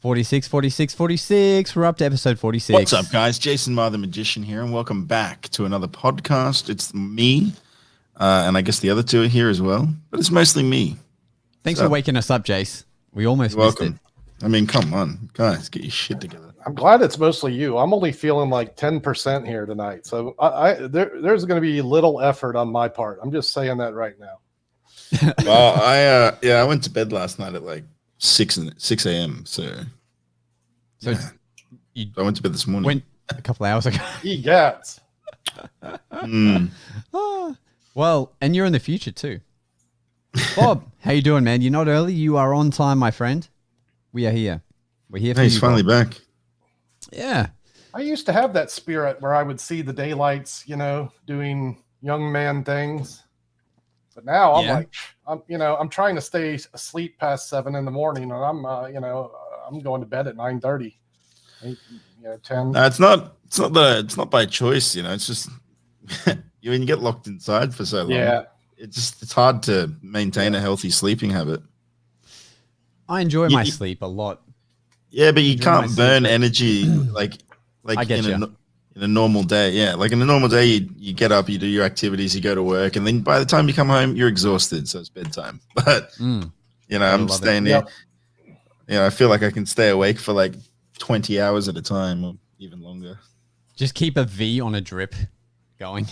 46, 46, 46. We're up to episode 46. What's up, guys? Jason Ma, the Magician here, and welcome back to another podcast. It's me, and I guess the other two are here as well, but it's mostly me. Thanks for waking us up, Jace. We almost missed it. I mean, come on, guys, get your shit together. I'm glad it's mostly you. I'm only feeling like 10% here tonight, so there's going to be little effort on my part. I'm just saying that right now. Well, I went to bed last night at like 6 a.m. So yeah. I went to bed this morning. Went a couple hours ago. Egats. Well, and you're in the future too. Bob, how you doing, man? You're not early. You are on time, my friend. We are here. We're here for you. He's finally back. Yeah. I used to have that spirit where I would see the daylights, doing young man things. But now I'm trying to stay asleep past 7 in the morning, and I'm going to bed at 9:30, 10. No, it's not by choice. It's just when you get locked inside for so long. Yeah, it's hard to maintain a healthy sleeping habit. I enjoy my sleep a lot. Yeah, but you can't burn energy like in a normal day. Yeah, like in a normal day, you get up, you do your activities, you go to work, and then by the time you come home, you're exhausted, so it's bedtime. But I'm staying here. I feel like I can stay awake for like 20 hours at a time or even longer. Just keep a V on a drip going.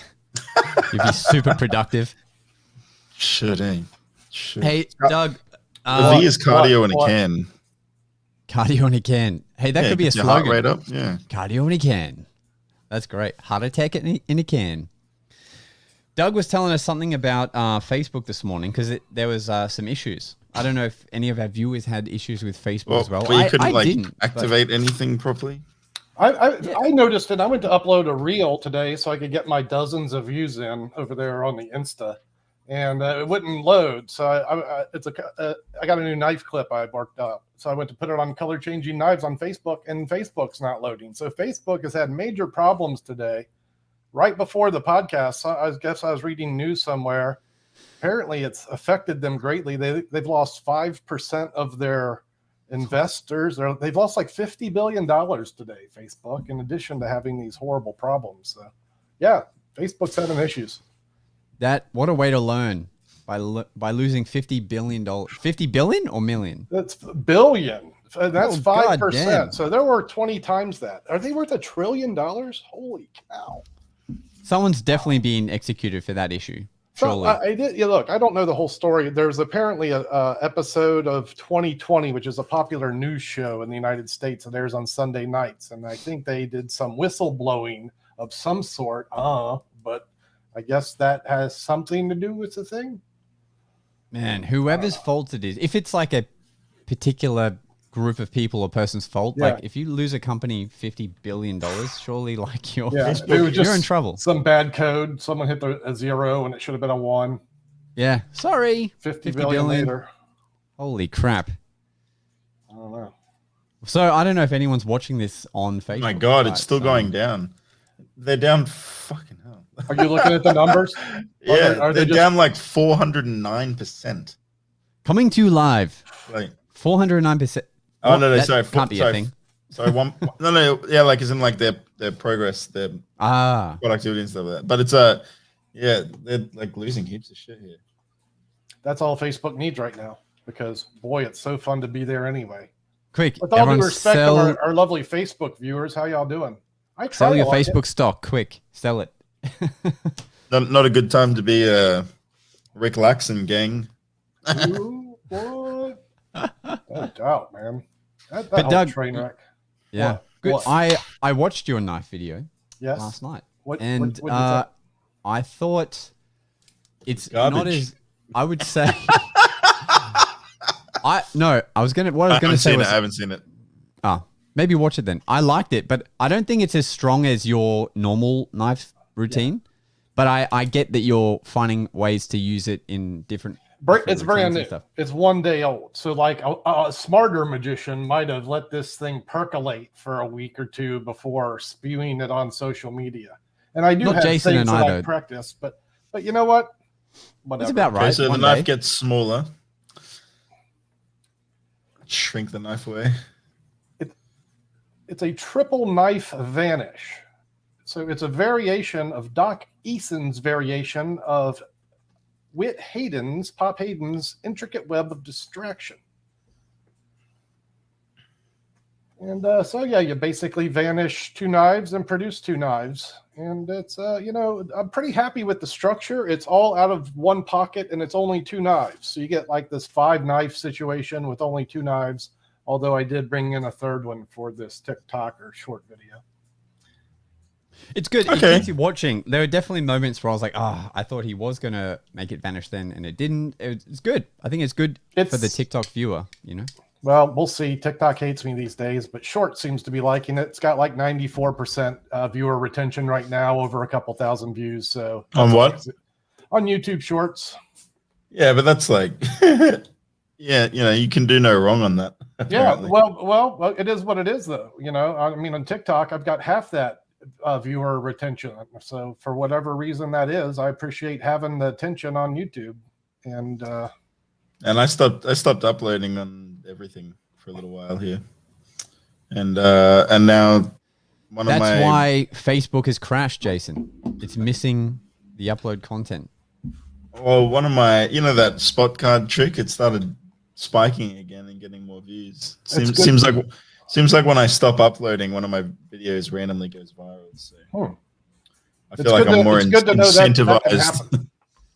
You'd be super productive. Should. Hey, Doug. The V is cardio in a can. Cardio in a can. Hey, that could be a slogan. Heart rate up. Yeah. Cardio in a can. That's great. Heart attack in a can. Doug was telling us something about Facebook this morning because there was some issues. I don't know if any of our viewers had issues with Facebook as well. But you couldn't activate anything properly? I noticed it. I went to upload a reel today so I could get my dozens of views in over there on the Insta, and it wouldn't load. So I got a new knife clip I worked up. So I went to put it on color changing knives on Facebook, and Facebook's not loading. So Facebook has had major problems today. Right before the podcast, I guess I was reading news somewhere. Apparently, it's affected them greatly. They've lost 5% of their investors. They've lost like $50 billion today, Facebook, in addition to having these horrible problems. So, yeah, Facebook's having issues. What a way to learn by losing $50 billion. 50 billion or million? That's billion. That's 5%. So they're worth 20 times that. Are they worth $1 trillion? Holy cow. Someone's definitely being executed for that issue. Surely. So look, I don't know the whole story. There's apparently a episode of 2020, which is a popular news show in the United States that airs on Sunday nights. And I think they did some whistleblowing of some sort. But I guess that has something to do with the thing. Man, whoever's fault it is, if it's like a particular group of people or person's fault, like if you lose a company $50 billion, surely you're in trouble. Some bad code. Someone hit a 0 and it should have been a 1. Yeah. Sorry. 50 billion later. Holy crap. I don't know. So I don't know if anyone's watching this on Facebook. Oh my God, it's still going down. They're down fucking hell. Are you looking at the numbers? Yeah, they're down like 409%. Coming to you live. 409%. Oh, no, sorry. Can't be a thing. Sorry, like as in like their progress, their productivity and stuff like that. But it's they're like losing heaps of shit here. That's all Facebook needs right now because boy, it's so fun to be there anyway. Quick, with all due respect to our lovely Facebook viewers, how y'all doing? Sell your Facebook stock, quick, sell it. not a good time to be Rick Laxon gang. Ooh, boy. No doubt, man. But Doug, train wreck. Yeah. Good. I watched your knife video last night. What I thought it's garbage. Not as I would say. I haven't seen it. Maybe watch it then. I liked it, but I don't think it's as strong as your normal knife routine. Yeah. But I get that you're finding ways to use it in different. It's brand new. It's 1 day old. So like a smarter magician might have let this thing percolate for a week or two before spewing it on social media. And I do have things that I practice, but you know what? Whatever. It's about right. Okay, so the knife gets smaller. Shrink the knife away. It's a triple knife vanish. So it's a variation of Doc Eason's variation of Pop Hayden's intricate web of distraction. And so, yeah, you basically vanish 2 knives and produce 2 knives. And it's, I'm pretty happy with the structure. It's all out of one pocket and it's only 2 knives. So you get like this 5-knife situation with only 2 knives. Although I did bring in a 3rd one for this TikTok or short video. It's good. Okay. It keeps you watching. There are definitely moments where I was like, I thought he was going to make it vanish then, and it didn't. It's good. I think it's good for the TikTok viewer, Well, we'll see. TikTok hates me these days, but Short seems to be liking it. It's got like 94% viewer retention right now, over a couple thousand views. So on what? On YouTube Shorts. Yeah, but that's like, yeah, you can do no wrong on that. Apparently. Yeah, well, it is what it is, though. I mean, on TikTok, I've got half that viewer retention. So for whatever reason that is, I appreciate having the attention on YouTube. And I stopped uploading on everything for a little while here, and now that's why Facebook has crashed, Jason. It's missing the upload content. Well, one of my, that spot card trick, it started spiking again and getting more views. Seems like when I stop uploading, one of my videos randomly goes viral. So I feel like I'm more incentivized.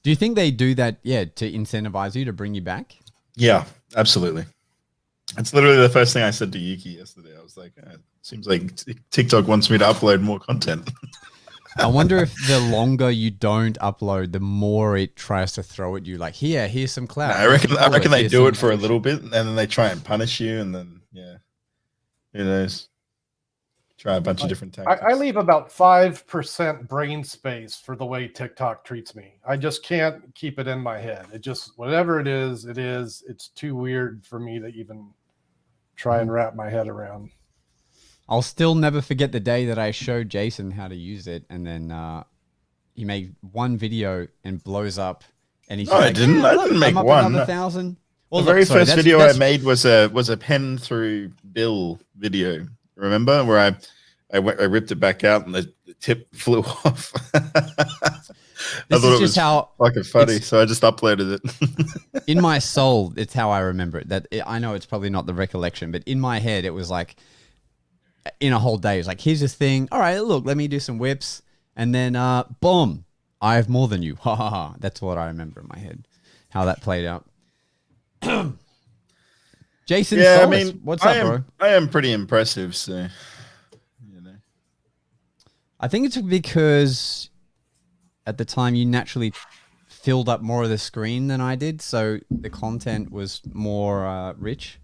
Do you think they do that, to incentivize you, to bring you back? Yeah, absolutely. It's literally the first thing I said to Yuki yesterday. I was like, it seems like TikTok wants me to upload more content. I wonder if the longer you don't upload, the more it tries to throw at you. Like, here's some clout. I reckon they do it for a little bit, and then they try and punish you, and then who knows? Try a bunch of different tactics. I leave about 5% brain space for the way TikTok treats me. I just can't keep it in my head. It just, whatever it is. It's too weird for me to even try and wrap my head around. I'll still never forget the day that I showed Jason how to use it, and then he made one video and blows up. And he's I didn't make one. Another 1,000. Well, the very first video I made was a pen through bill video. Remember, where I ripped it back out and the tip flew off. I thought it was fucking funny, so I just uploaded it. In my soul, it's how I remember it. I know it's probably not the recollection, but in my head, it was like, in a whole day, it was like, here's this thing. All right, look, let me do some whips, and then boom, I have more than you. Ha ha ha. That's what I remember in my head, how that played out. Jason, yeah, Solis, what's up, bro? I am pretty impressive, so I think it's because at the time you naturally filled up more of the screen than I did, so the content was more rich.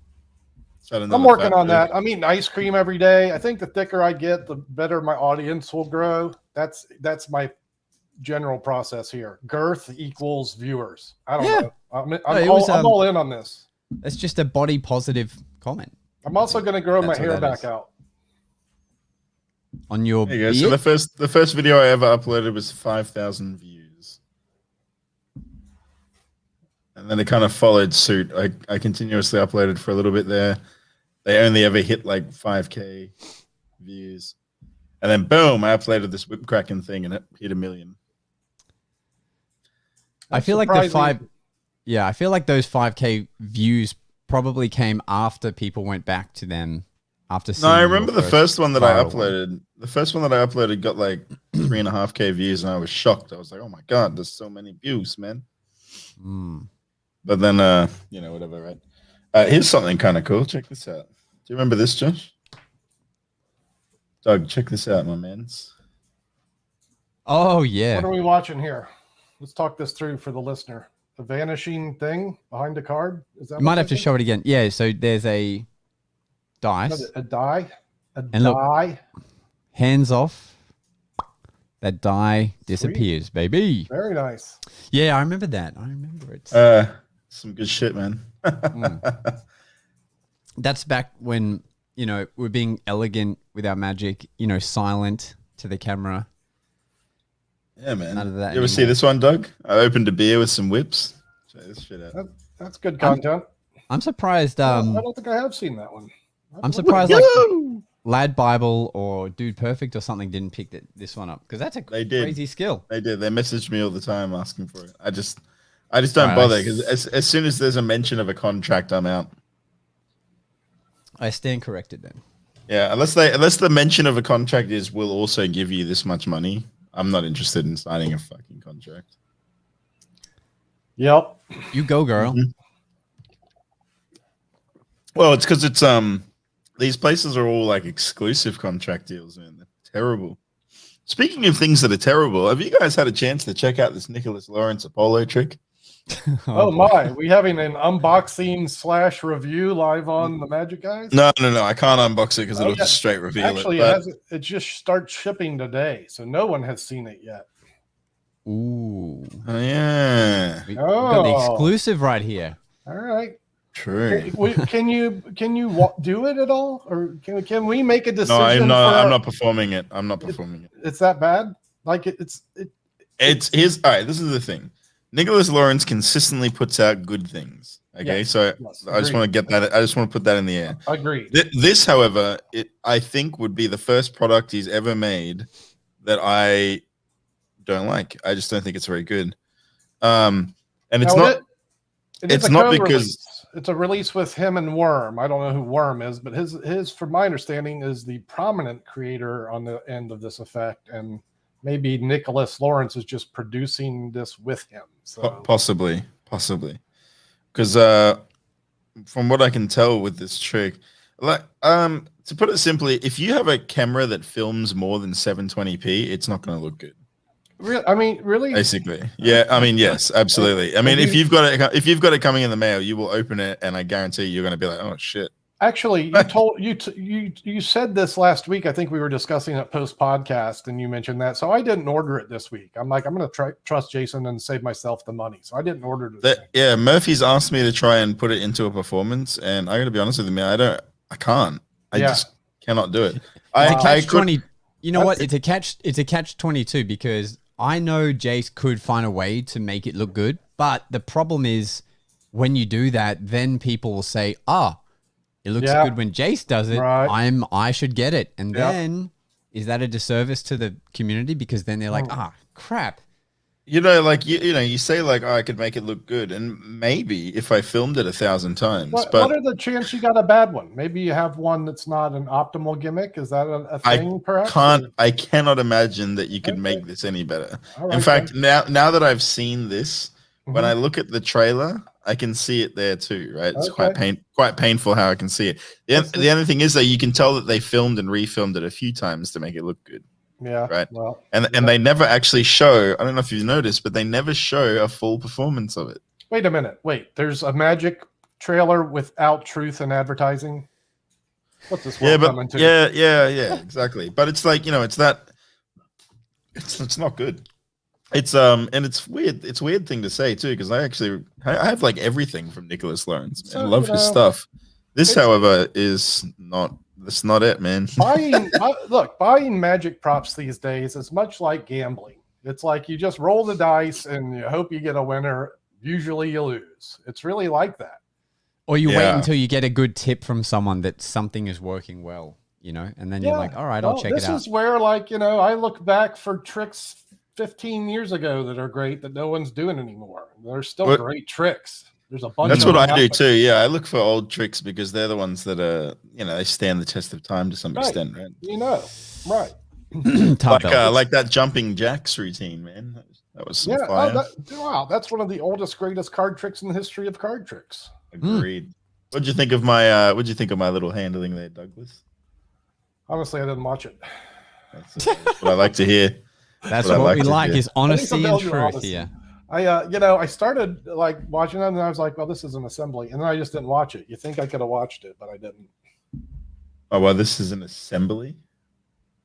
I'm working on that. I'm eating ice cream every day. I think the thicker I get, the better my audience will grow. That's my general process here. Girth equals viewers. I don't know. I'm all in on this. That's just a body positive comment. I'm also going to grow my hair back out. On your there you go. So the first video I ever uploaded was 5,000 views. And then it kind of followed suit. I continuously uploaded for a little bit there. They only ever hit like 5K views. And then boom, I uploaded this whip cracking thing and it hit 1 million. I feel like I feel like those 5K views probably came after people went back to them after seeing. No, I remember the first one that I uploaded. The first one that I uploaded got like 3.5K views, and I was shocked. I was like, "Oh my god, there's so many views, man!" But then, whatever, right? Here's something kind of cool. Check this out. Do you remember this, Josh? Doug, check this out, my mans. Oh yeah. What are we watching here? Let's talk this through for the listener. A vanishing thing behind a card? Is that? You might have to show it again. Yeah, so there's a dice. A die? And die? Look, hands off. That die disappears, baby. Very nice. Yeah, I remember that. I remember it. Some good shit, man. That's back when, we're being elegant with our magic, silent to the camera. Yeah, man. None of that you ever see this one, Doug? I opened a beer with some whips. Check this shit out. That's good content. I'm surprised. I don't think I have seen that one. I'm surprised. Lad Bible or Dude Perfect or something didn't pick this one up because that's a crazy skill. They did. They messaged me all the time asking for it. I just don't bother because as soon as there's a mention of a contract, I'm out. I stand corrected then. Yeah, unless the mention of a contract is we'll also give you this much money. I'm not interested in signing a fucking contract. Yep. You go, girl. Mm-hmm. Well, it's because it's these places are all like exclusive contract deals, man. They're terrible. Speaking of things that are terrible, have you guys had a chance to check out this Nicholas Lawrence Apollo trick? Oh my, we having an unboxing / review live on the Magic Guys? No, I can't unbox it because it'll just straight reveal Actually, it. It just starts shipping today, so no one has seen it yet. Ooh. Oh yeah. We got the exclusive right here. All right. True. Can you do it at all, or can we make a decision? No, I'm not performing it. I'm not performing it. It's that bad? Like it's his. All right. This is the thing. Nicholas Lawrence consistently puts out good things. Okay, so I just want to get that. I just want to put that in the air. Agreed. This, however, I think would be the first product he's ever made that I don't like. I just don't think it's very good. And it's not. It's not because it's a release with him and Worm. I don't know who Worm is, but his, from my understanding, is the prominent creator on the end of this effect, and maybe Nicholas Lawrence is just producing this with him. So possibly, because from what I can tell with this trick, like to put it simply, if you have a camera that films more than 720p, it's not going to look good. Really? Basically, yeah. I mean, yes, absolutely. I mean, if you've got it coming in the mail, you will open it, and I guarantee you're going to be like, "Oh shit." Actually, you said this last week. I think we were discussing it post podcast, and you mentioned that. So I didn't order it this week. I'm like, I'm going to trust Jason and save myself the money. So I didn't order it. Yeah, Murphy's asked me to try and put it into a performance, and I got to be honest with you, man. I can't. I just cannot do it. You know what? It's a catch 22 because I know Jace could find a way to make it look good, but the problem is when you do that, then people will say, it looks good when Jace does it. Right. I should get it. And then is that a disservice to the community? Because then they're like, crap. You know, like you say like, I could make it look good, and maybe if I filmed it 1,000 times. But what are the chances you got a bad one? Maybe you have one that's not an optimal gimmick. Is that a thing? Perhaps I cannot imagine that you could make this any better. Right, in fact, now that I've seen this, when I look at the trailer, I can see it there too. Right? It's quite painful how I can see it. The other thing is that you can tell that they filmed and refilmed it a few times to make it look good. Yeah. Right. Well, and they never actually show. I don't know if you've noticed, but they never show a full performance of it. Wait a minute. There's a Magic trailer without truth and advertising. What's this one coming to? Yeah, exactly. But it's like, it's that. It's not good. It's and it's weird. It's a weird thing to say too, because I have like everything from Nicholas Lawrence. I love his stuff. This, however, is not. That's not it, man. Buying Magic props these days is much like gambling. It's like you just roll the dice and you hope you get a winner. Usually you lose. It's really like that. Or you wait until you get a good tip from someone that something is working well, and then you're like, all right, I'll check it out. This is where, I look back for tricks 15 years ago that are great that no one's doing anymore. They're still great tricks. There's a bunch. That's what I do too. Yeah, I look for old tricks because they're the ones that are, they stand the test of time to some extent, right? Right. like that jumping jacks routine, man. That was some fire. That's one of the oldest, greatest card tricks in the history of card tricks. Agreed. What'd you think of my little handling there, Douglas? Honestly, I didn't watch it. That's what I like to hear. That's what we like is honesty and truth here. I started watching them and I was like, well, this is an assembly. And then I just didn't watch it. You think I could have watched it, but I didn't. Oh, well, this is an assembly?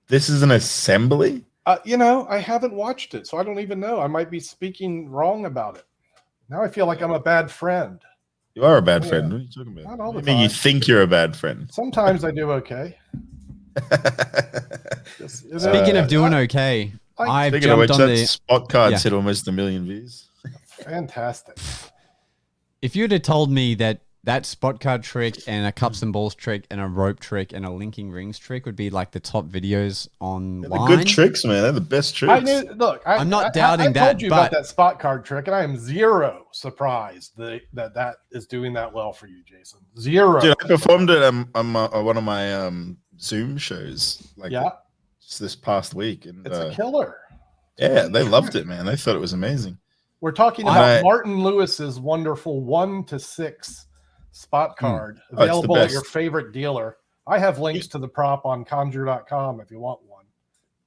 This is an assembly? I haven't watched it, so I don't even know. I might be speaking wrong about it. Now I feel like I'm a bad friend. You are a bad friend. What are you talking about? Not all the time. You think you're a bad friend. Sometimes I do okay. Speaking of doing okay, I've jumped on the spot cards hit almost 1 million views. Fantastic. If you'd have told me that that spot card trick and a cups and balls trick and a rope trick and a linking rings trick would be like the top videos online. They're the good tricks, man. They're the best tricks. I'm not doubting that. I told you about that spot card trick, and I am zero surprised that is doing that well for you, Jason. Zero. Dude, I performed it on one of my Zoom shows, just this past week, and it's a killer. Yeah, they loved it, man. They thought it was amazing. We're talking about Martin Lewis's wonderful 1 to 6 spot card available at your favorite dealer. I have links to the prop on conjure.com if you want one.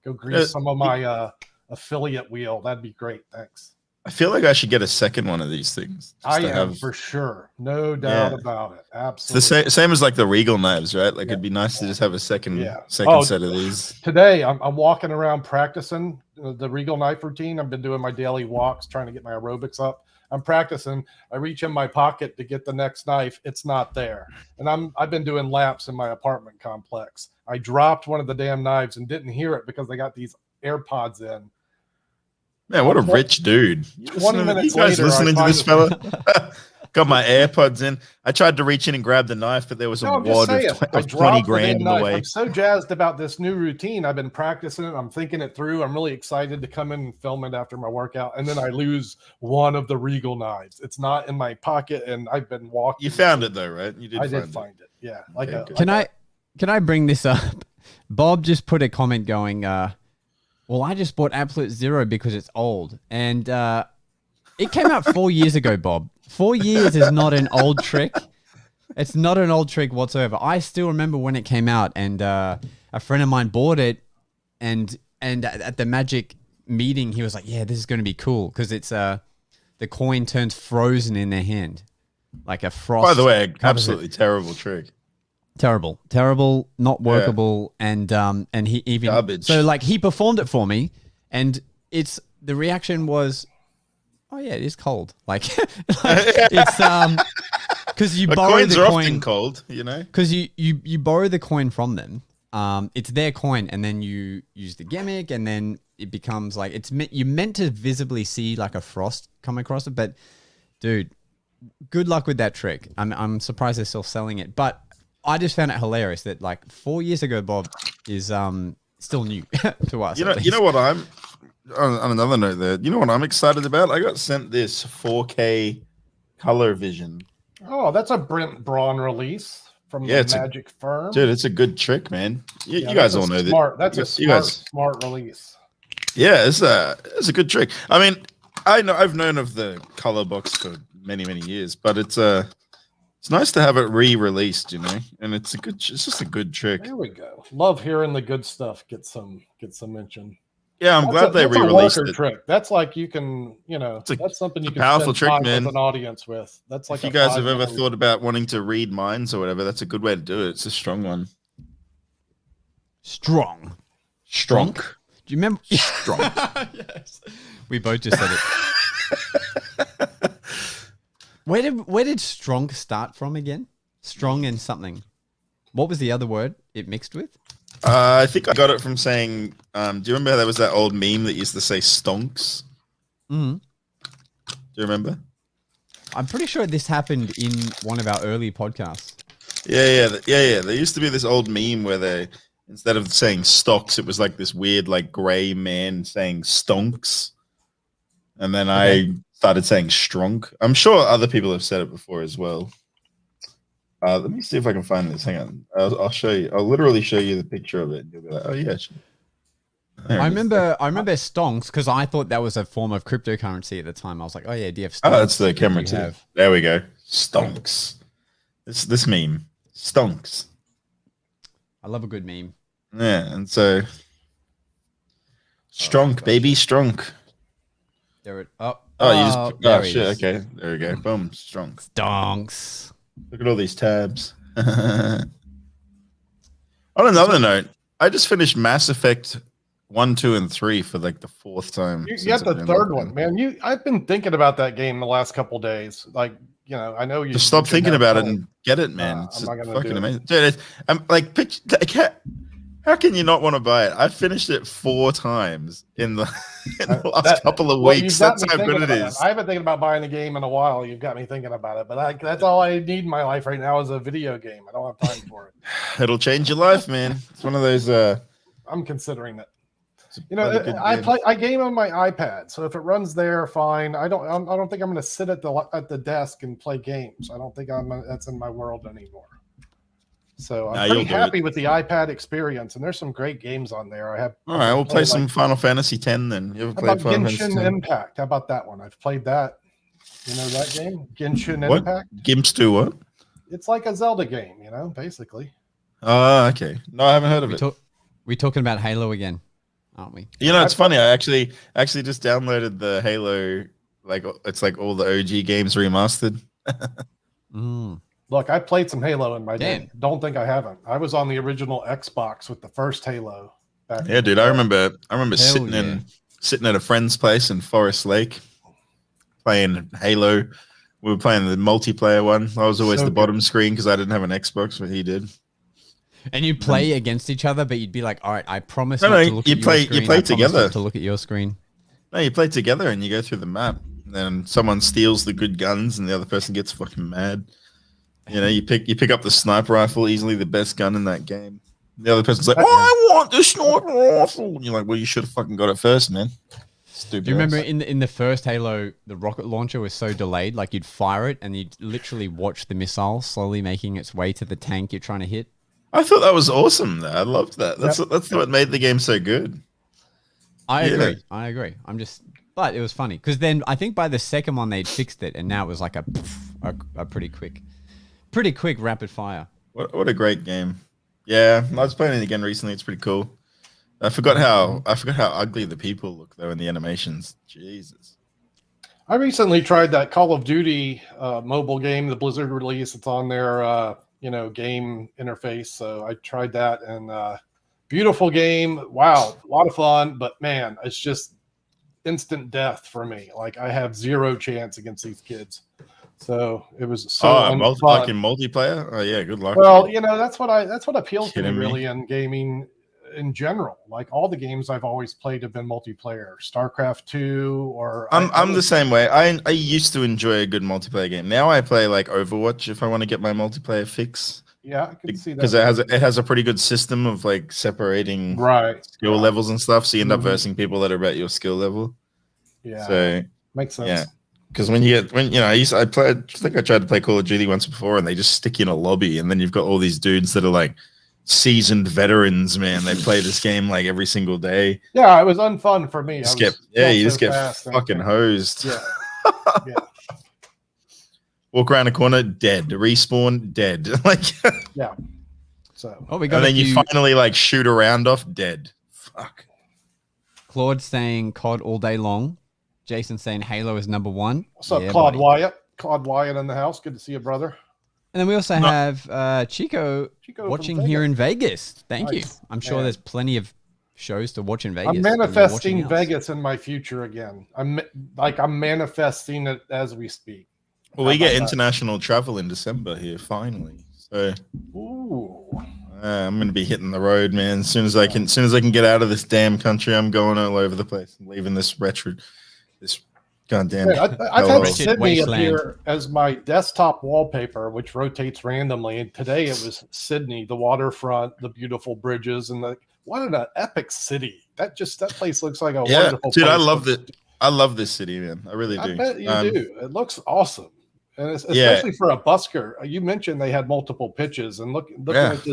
Go grease some of my affiliate wheel. That'd be great. Thanks. I feel like I should get a second one of these things. I am for sure. No doubt about it. Absolutely. It's the same as like the Regal knives, right? Like it'd be nice to just have a second set of these. Today, I'm walking around practicing the Regal knife routine. I've been doing my daily walks, trying to get my aerobics up. I'm practicing. I reach in my pocket to get the next knife. It's not there. And I've been doing laps in my apartment complex. I dropped one of the damn knives and didn't hear it because I got these AirPods in. Man, what a rich dude. 20 minutes you guys later, listening to this fella? Got my AirPods in. I tried to reach in and grab the knife, but there was a wad of 20 grand in the way. I'm so jazzed about this new routine. I've been practicing it. I'm thinking it through. I'm really excited to come in and film it after my workout. And then I lose one of the Regal knives. It's not in my pocket, and I've been walking. You found it, though, right? You did I did find it. Yeah. Can I bring this up? Bob just put a comment going, well, I just bought Absolute Zero because it's old. And it came out 4 years ago, Bob. 4 years is not an old trick. It's not an old trick whatsoever. I still remember when it came out, and a friend of mine bought it, and at the Magic meeting, he was like, yeah, this is going to be cool because it's the coin turns frozen in their hand. Like a frost. By the way, absolutely terrible trick. Terrible, not workable, and he even garbage. So like he performed it for me, and the reaction was, oh yeah, it is cold. Like, it's because you borrow the coin. Often cold, you know, because you borrow the coin from them. It's their coin, and then you use the gimmick, and then it becomes like you're meant to visibly see like a frost come across it. But dude, good luck with that trick. I'm surprised they're still selling it, but I just found it hilarious that like 4 years ago, Bob is still new to us. You know what I'm on another note there. You know what I'm excited about? I got sent this 4K color vision. Oh, that's a Brent Braun release from the Magic firm. Dude, it's a good trick, man. You guys all know that. That's a smart release. Yeah, it's a good trick. I mean, I've known of the color box for many years, but it's nice to have it re-released, you know, and it's just a good trick. There we go. Love hearing the good stuff get some mention. Yeah, I'm glad they re-released it. Trick. That's like you can, that's something you can powerful trick, man. With an audience with. That's like if you guys have ever thought about wanting to read minds or whatever, that's a good way to do it. It's a strong one. Strong. Do you remember? Strong. Yes. We both just said it. Where did strong start from again? Strong and something. What was the other word it mixed with? I think I got it from saying, do you remember there was that old meme that used to say stonks? Mm-hmm. Do you remember? I'm pretty sure this happened in one of our early podcasts. Yeah. There used to be this old meme where they, instead of saying stocks, it was like this weird, like gray man saying stonks. And then I started saying strong. I'm sure other people have said it before as well. Let me see if I can find this. Hang on. I'll show you. I'll literally show you the picture of it. And you'll be like, oh, yeah. I remember stonks because I thought that was a form of cryptocurrency at the time. I was like, oh, yeah, do you have stonks? Oh, that's the camera too. There we go. Stonks. This meme. Stonks. I love a good meme. Yeah, and so strong, baby, strong. There it. Shit. Okay, there we go. Boom, strong. Stonks. Look at all these tabs. On another note, I just finished Mass Effect 1, 2, and 3 for like the fourth time. You got the third one, man. I've been thinking about that game the last couple days. Like, I know you. Just stop thinking about it and get it, man. It's fucking amazing, dude. I'm like, How can you not want to buy it? I finished it 4 times in the, last couple of weeks. That's how good it is. I haven't thinking about buying the game in a while. You've got me thinking about it, but that's all I need in my life right now is a video game. I don't have time for it. It'll change your life, man. It's one of those. I'm considering it. I game on my iPad, so if it runs there, fine. I don't think I'm going to sit at the desk and play games. I don't think that's in my world anymore. So I'm pretty happy with the iPad experience, and there's some great games on there. All right, we'll play some Final Fantasy X then. You ever played Final Fantasy X? Genshin Impact. How about that one? I've played that. You know that game, Genshin Impact. Gimps do what? It's like a Zelda game, basically. Oh, okay. No, I haven't heard of it. We're talking about Halo again, aren't we? It's funny. I actually just downloaded the Halo. It's like all the OG games remastered. Look, I played some Halo in my day. Don't think I haven't. I was on the original Xbox with the first Halo. Yeah, dude. I remember sitting at a friend's place in Forest Lake playing Halo. We were playing the multiplayer one. I was always the bottom screen because I didn't have an Xbox, but he did. And you'd play against each other, but you'd be like, all right, I promise not to look at your screen. You play together. To look at your screen. No, you play together and you go through the map. And then someone steals the good guns and the other person gets fucking mad. You pick up the sniper rifle, easily the best gun in that game. The other person's like, "Oh, I want the sniper rifle." And you're like, "Well, you should have fucking got it first, man." Stupid. Do you remember in the first Halo, the rocket launcher was so delayed, like you'd fire it and you'd literally watch the missile slowly making its way to the tank you're trying to hit? I thought that was awesome. Though. I loved that. That's what made the game so good. I agree. But it was funny because then I think by the second one they'd fixed it, and now it was like a pretty quick rapid fire. What a great game! Yeah, I was playing it again recently. It's pretty cool. I forgot how ugly the people look though in the animations. Jesus. I recently tried that Call of Duty mobile game, the Blizzard release. It's on their game interface. So I tried that, and beautiful game. Wow, a lot of fun. But man, it's just instant death for me. Like I have zero chance against these kids. So it was so like in multiplayer. Oh yeah, good luck. Well, that's what appeals to me really in gaming in general. Like all the games I've always played have been multiplayer. StarCraft 2 or I'm the same way. I used to enjoy a good multiplayer game. Now I play like Overwatch if I want to get my multiplayer fix. Yeah, I can see that. Because it has a pretty good system of like separating skill levels and stuff. So you end up versing people that are about your skill level. Yeah. So makes sense. Yeah. Because I think I tried to play Call of Duty once before, and they just stick you in a lobby, and then you've got all these dudes that are like seasoned veterans, man. They play this game like every single day. Yeah, it was unfun for me. You just get fucking hosed. Yeah. Yeah. Walk around a corner, dead. Respawn, dead. Yeah. So. And then you finally like shoot a round off, dead. Fuck. Claude saying COD all day long. Jason saying Halo is number 1. What's up, Claude Wyatt? Claude Wyatt in the house. Good to see you, brother. And then we also have Chico watching here in Vegas. Thank you. I'm sure there's plenty of shows to watch in Vegas. I'm manifesting Vegas in my future again. I'm manifesting it as we speak. Well, we get international travel in December here, finally. So I'm going to be hitting the road, man. As soon as I can get out of this damn country, I'm going all over the place. I'm leaving this goddamn. I've had Sydney up here as my desktop wallpaper, which rotates randomly. And today it was Sydney, the waterfront, the beautiful bridges, and what an epic city! That place looks like a wonderful dude. place. I love this city, man. I really do. I bet you do. It looks awesome. And especially for a busker. You mentioned they had multiple pitches, and looking at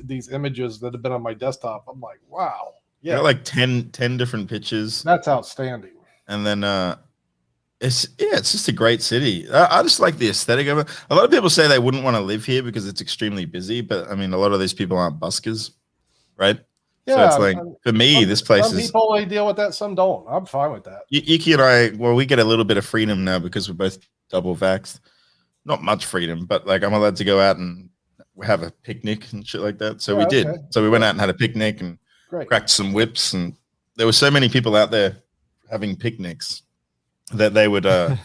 these images that have been on my desktop, I'm like, wow. Yeah, got like 10 different pitches. That's outstanding. And then it's just a great city. I just like the aesthetic of it. A lot of people say they wouldn't want to live here because it's extremely busy, but I mean, a lot of these people aren't buskers, right? Yeah, so it's like for me, this place some people they deal with that, some don't. I'm fine with that. Iki and I, we get a little bit of freedom now because we're both double vaxxed. Not much freedom, but like I'm allowed to go out and have a picnic and shit like that. So we did. So we went out and had a picnic and cracked some whips, and there were so many people out there having picnics that they were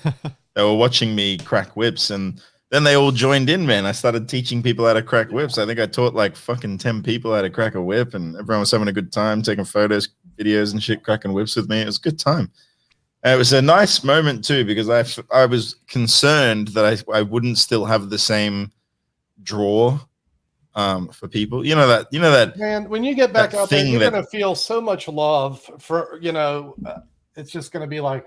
watching me crack whips, and then they all joined in, man. I started teaching people how to crack whips. I think I taught like fucking 10 people how to crack a whip, and everyone was having a good time, taking photos, videos, and shit, cracking whips with me. It was a good time. And it was a nice moment too, because I was concerned that I wouldn't still have the same draw for people. You know that man, when you get back out there, you're gonna feel so much love for it's just gonna be like,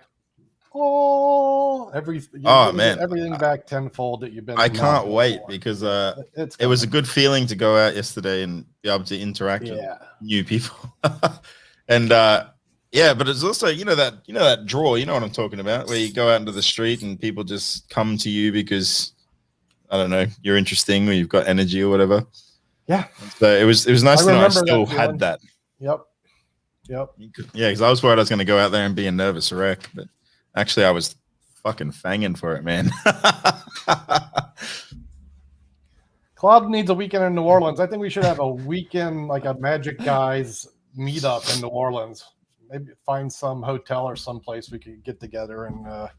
everything back tenfold that you've been. I can't wait because it was a good feeling to go out yesterday and be able to interact with new people. And yeah, but it's also that draw, you know what I'm talking about, where you go out into the street and people just come to you because I don't know, you're interesting or you've got energy or whatever. Yeah. So it was nice to know I still had that. Yep. Yeah, because I was worried I was going to go out there and be a nervous wreck, but actually I was fucking fanging for it, man. Claude needs a weekend in New Orleans. I think we should have a weekend, like a Magic Guys meetup in New Orleans. Maybe find some hotel or someplace we could get together and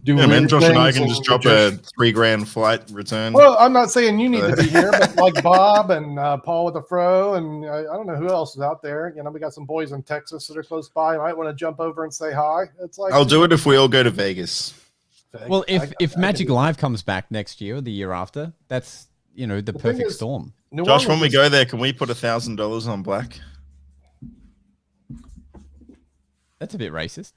do. Yeah, man. Josh and I can just drop a $3,000 flight return. Well, I'm not saying you need to be here, but like Bob and Paul with the Fro, and I don't know who else is out there. We got some boys in Texas that are close by. I might want to jump over and say hi. It's like I'll do it if we all go to Vegas. Well, if Magic Live comes back next year or the year after, that's the perfect storm. Josh, when we go there, can we put $1,000 on black? That's a bit racist.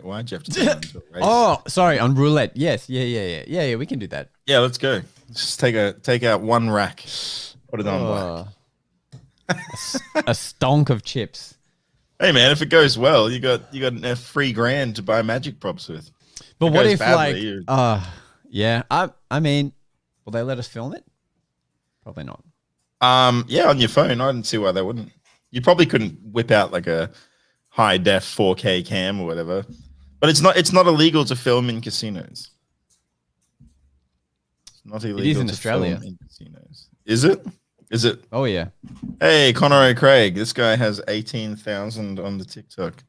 Why'd you have to do that? Oh, sorry, on roulette. Yes, yeah. We can do that. Yeah, let's go. Just take out one rack, put it on black. A stonk of chips. Hey man, if it goes well, you got a $3,000 to buy magic props with. But what if badly, I mean, will they let us film it? Probably not. Yeah, on your phone. I didn't see why they wouldn't. You probably couldn't whip out like a high def 4K cam or whatever, but it's not illegal to film in casinos. It's not illegal. It is in Australia. Film in casinos. Is it? Is it? Oh yeah. Hey, Connor O'Craig. This guy has 18,000 on the TikTok.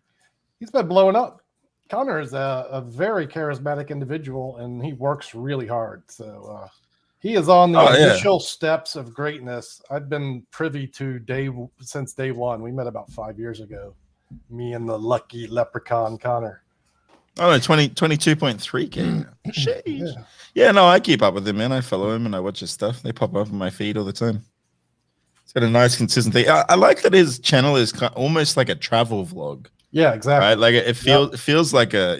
He's been blowing up. Connor is a very charismatic individual, and he works really hard. So he is on the initial steps of greatness. I've been privy to since day one. We met about 5 years ago. Me and the lucky leprechaun Connor. Oh no, 22.3K. Yeah, no, I keep up with him, man. I follow him and I watch his stuff. They pop up on my feed all the time. It's got a nice consistent thing. I like that his channel is almost like a travel vlog. Yeah, exactly. Right? Like it feels like a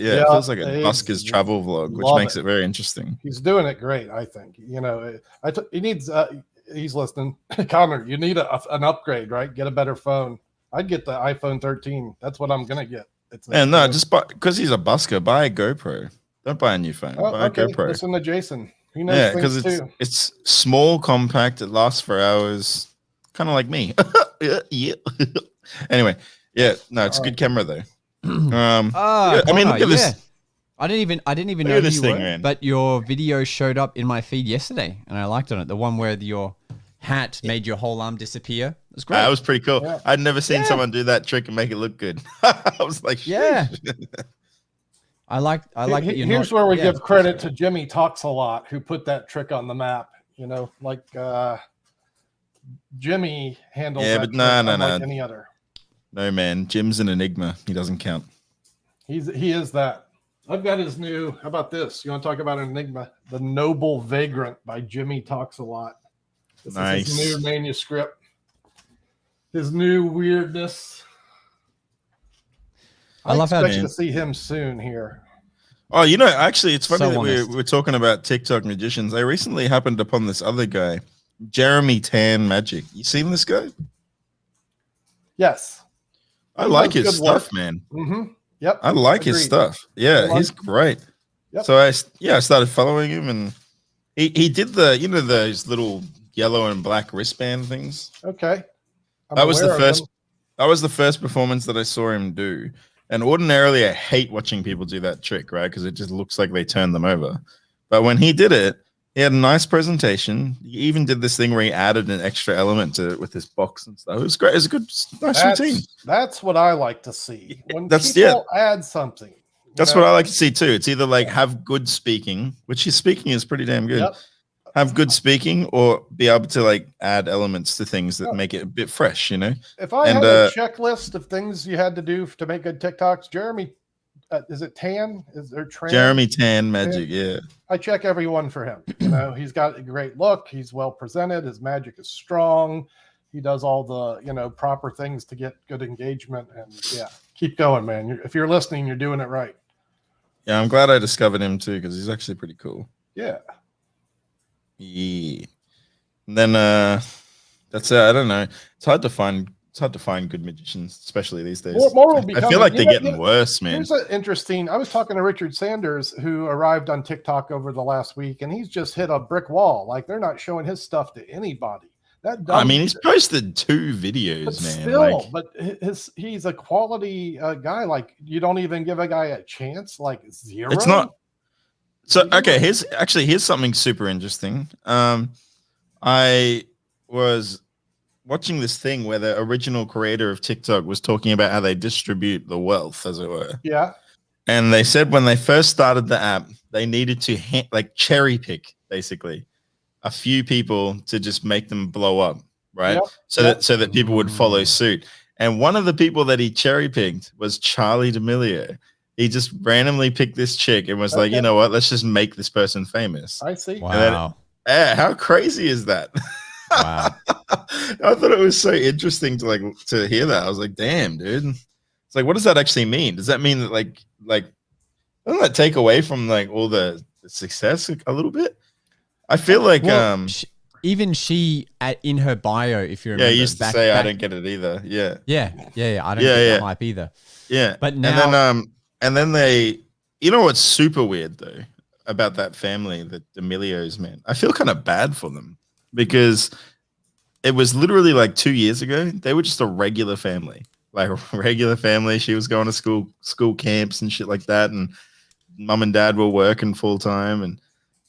busker's travel vlog, which makes it very interesting. He's doing it great, I think. He needs he's listening. Connor, you need an upgrade, right? Get a better phone. I'd get the iPhone 13. That's what I'm gonna get. Just because he's a busker, buy a GoPro. Don't buy a new phone. Buy a GoPro. Listen to Jason. He knows because it's small, compact. It lasts for hours. Kind of like me. Yeah. Anyway, it's a good camera though. I mean, look at this. I didn't even know you were, but your video showed up in my feed yesterday, and I liked on it. The one where your hat made your whole arm disappear. It was great. That was pretty cool. Yeah. I'd never seen someone do that trick and make it look good. I was like, Sheesh. I like that. Here's where we give credit to Jimmy Talks a Lot, who put that trick on the map. Jimmy handles that like any other. No man, Jim's an enigma. He doesn't count. He is that. I've got his new. How about this? You want to talk about an enigma? The Noble Vagrant by Jimmy Talks a Lot. This is his new manuscript. His new weirdness. I expect to see him soon here. Oh, actually, it's funny that we're talking about TikTok magicians. I recently happened upon this other guy, Jeremy Tan Magic. You seen this guy? Yes. I like his stuff, man. Mm-hmm. Yep. I like his stuff. Yeah, he's great. Yep. So I started following him, and he did those little yellow and black wristband things. Okay. That was the first performance that I saw him do. And ordinarily I hate watching people do that trick, right? Because it just looks like they turned them over. But when he did it, he had a nice presentation. He even did this thing where he added an extra element to it with his box and stuff. It was great. It was a nice routine. That's what I like to see. When people add something, That's what I like to see too. It's either like have good speaking, which his speaking is pretty damn good. Yep. Have good speaking, or be able to like add elements to things that make it a bit fresh, you know? If I had a checklist of things you had to do to make good TikToks, Jeremy, is it Tan? Is there Tran? Jeremy Tan Magic, yeah. I check every one for him. You know, he's got a great look. He's well presented. His magic is strong. He does all the, you know, proper things to get good engagement. And yeah, keep going, man. If you're listening, you're doing it right. Yeah, I'm glad I discovered him too, because he's actually pretty cool. Yeah. Yeah. And then that's it. I don't know. It's hard to find good magicians, especially these days. I feel like they're getting worse, man. Here's an interesting. I was talking to Richard Sanders, who arrived on TikTok over the last week, and he's just hit a brick wall. Like, they're not showing his stuff to anybody. I mean, he's posted 2 videos, but man. Still, but he's a quality guy. Like, you don't even give a guy a chance. Like, 0. It's not. So okay, here's something super interesting. I was watching this thing where the original creator of TikTok was talking about how they distribute the wealth, as it were. Yeah. And they said when they first started the app, they needed to like cherry pick basically a few people to just make them blow up, right? Yep. So that people would follow suit. And one of the people that he cherry picked was Charli D'Amelio. He just randomly picked this chick and was like, you know what? Let's just make this person famous. I see. Wow. How crazy is that? Wow. I thought it was so interesting to hear that. I was like, damn, dude. It's like, what does that actually mean? Does that mean that like doesn't that take away from like all the success a little bit? I feel like even she in her bio, if you remember, used to say I don't get it either. Yeah. I don't get that hype either. Yeah. But now and then they, you know what's super weird though about that family, the D'Amelios, man? I feel kind of bad for them because it was literally like 2 years ago. They were just a regular family, like a regular family. She was going to school camps and shit like that, and mom and dad were working full time. And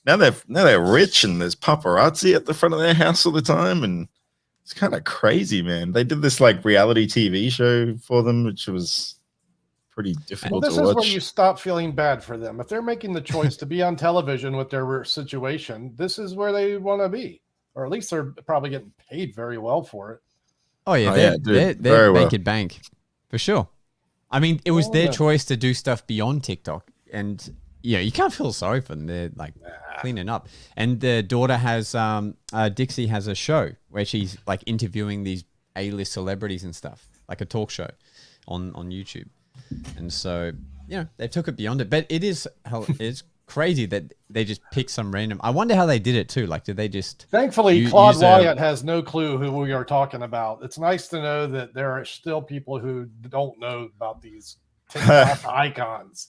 now they're rich, and there's paparazzi at the front of their house all the time, and it's kind of crazy, man. They did this like reality TV show for them, which was pretty difficult to watch. This is where you stop feeling bad for them. If they're making the choice to be on television with their situation, this is where they want to be, or at least they're probably getting paid very well for it. Oh yeah, they're making bank for sure. I mean, it was their choice to do stuff beyond TikTok, and you can't feel sorry for them. They're like cleaning up, and the daughter has Dixie has a show where she's like interviewing these A-list celebrities and stuff, like a talk show on YouTube. And so, they took it beyond it. But it's crazy that they just pick some random. I wonder how they did it too. Like, did they just? Thankfully, Claude Wyatt has no clue who we are talking about. It's nice to know that there are still people who don't know about these TikTok icons.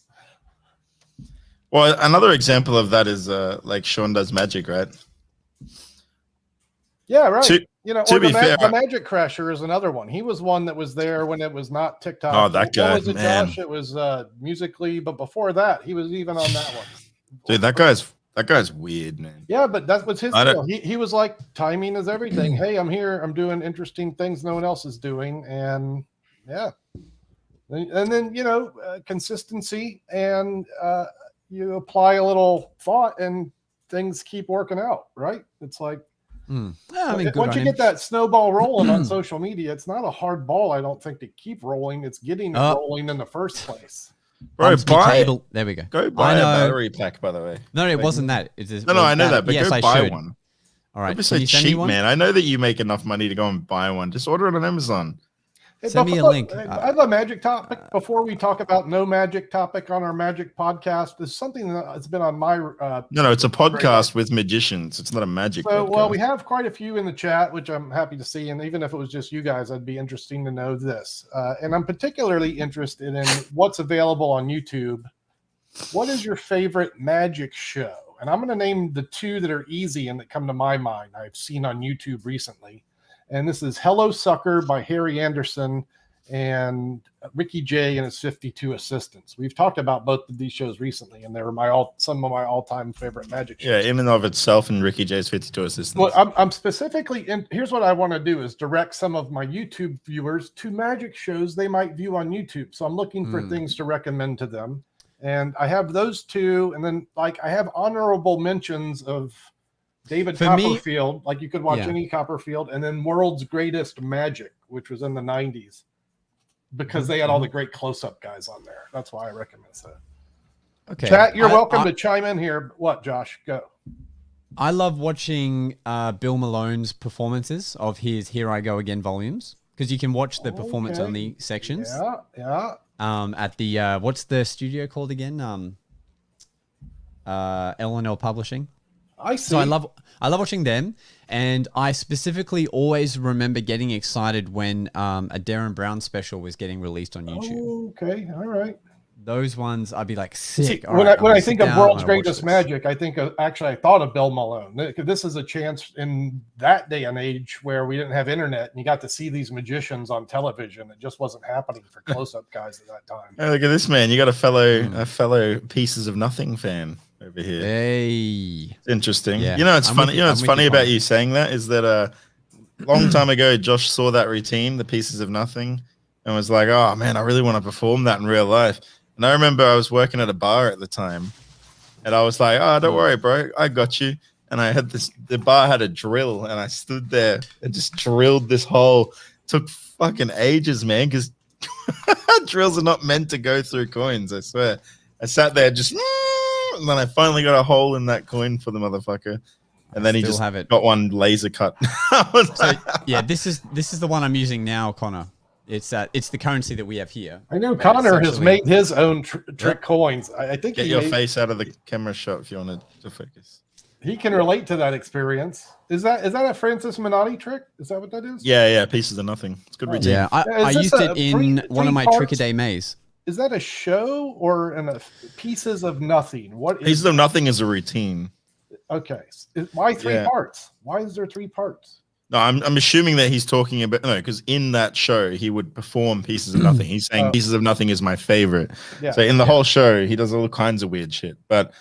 Well, another example of that is like Sean Does Magic, right? Yeah, right. The Magic Crasher is another one. He was one that was there when it was not TikTok. Oh, that guy, what was it, man. Josh? It was Musical.ly, but before that, he was even on that one. Dude, that guy's weird, man. Yeah, but that was his deal. He was like, timing is everything. Hey, I'm here. I'm doing interesting things no one else is doing, and yeah, and then consistency, and you apply a little thought, and things keep working out. Right? It's like. Yeah, I mean, once you get that snowball rolling on social media, it's not a hard ball, I don't think, to keep rolling. It's getting it rolling in the first place. Bro, there we go. Go buy a battery pack, by the way. No, it wasn't that. I know that, but yes, go buy one. All right. Don't be so cheap, man. I know that you make enough money to go and buy one. Just order it on Amazon. Send me a link. I have a magic topic before we talk about no magic topic on our magic podcast. There's something that's been on my no, it's a podcast with magicians. It's not a magic podcast. Well, we have quite a few in the chat, which I'm happy to see. And even if it was just you guys, I'd be interesting to know this. And I'm particularly interested in what's available on YouTube. What is your favorite magic show? And I'm going to name the 2 that are easy and that come to my mind I've seen on YouTube recently. And this is Hello Sucker by Harry Anderson and Ricky Jay and his 52 assistants. We've talked about both of these shows recently, and they were some of my all-time favorite magic shows. Yeah, in and of itself, and Ricky Jay's 52 assistants. Well, I'm specifically here's what I want to do is direct some of my YouTube viewers to magic shows they might view on YouTube. So I'm looking for things to recommend to them. And I have those two, and then like I have honorable mentions of David For Copperfield. Like you could watch yeah. any Copperfield, and then World's Greatest Magic, which was in the 90s, because they had all the great close-up guys on there. That's why I recommend that. Okay. Chat, you're welcome to chime in here. What, Josh? Go. I love watching Bill Malone's performances of his Here I Go Again volumes, because you can watch the performance-only sections. Yeah. At the what's the studio called again? L&L Publishing. I see. So I love watching them, and I specifically always remember getting excited when a Darren Brown special was getting released on YouTube. Okay, all right. Those ones, I'd be like, sick. See, when I think of World's Greatest Magic, I think I thought of Bill Malone. This is a chance in that day and age where we didn't have internet, and you got to see these magicians on television. It just wasn't happening for close-up guys at that time. Hey, look at this man! You got a fellow Pieces of Nothing fan over here. Hey, it's interesting. Yeah. You know, it's funny. What's funny about you saying that is that a long time ago, Josh saw that routine, the Pieces of Nothing, and was like, "Oh man, I really want to perform that in real life." And I remember I was working at a bar at the time, and I was like, "Oh, don't worry, bro, I got you." And I had the bar had a drill, and I stood there and just drilled this hole. Took fucking ages, man, because drills are not meant to go through coins. I swear. I sat there just, and then I finally got a hole in that coin for the motherfucker, and then he just got one laser cut. Yeah, this is the one I'm using now, Connor. It's the currency that we have here. I know Connor has made his own trick coins. I think get your face out of the camera shot if you want to focus. He can relate to that experience. Is that a Francis Minotti trick? Is that what that is? Yeah, Pieces of Nothing. It's good routine. Yeah, I used it in one of my Trick-a-Day Maze. Is that a show or a Pieces of Nothing? What is Pieces of Nothing is a routine. Okay, why three parts? Why is there 3 parts? No, I'm assuming that he's talking about because in that show he would perform Pieces of Nothing. He's saying Pieces of Nothing is my favorite. Yeah. So in the whole show he does all kinds of weird shit. But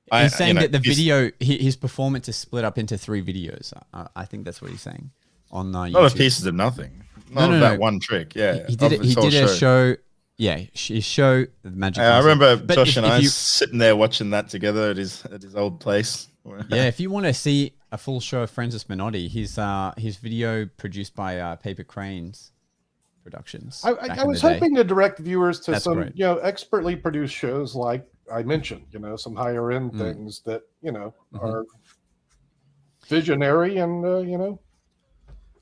he's saying that the video, his performance is split up into 3 videos. I think that's what he's saying on YouTube. Not of Pieces of Nothing. Not of that one trick. Yeah, he did a show. Yeah, his show, The Magic. I remember Josh and I sitting there watching that together at his old place. Yeah, if you want to see a full show of Francis Minotti, his video produced by Paper Cranes Productions. I was hoping to direct viewers to some expertly produced shows like I mentioned, some higher end things that are visionary and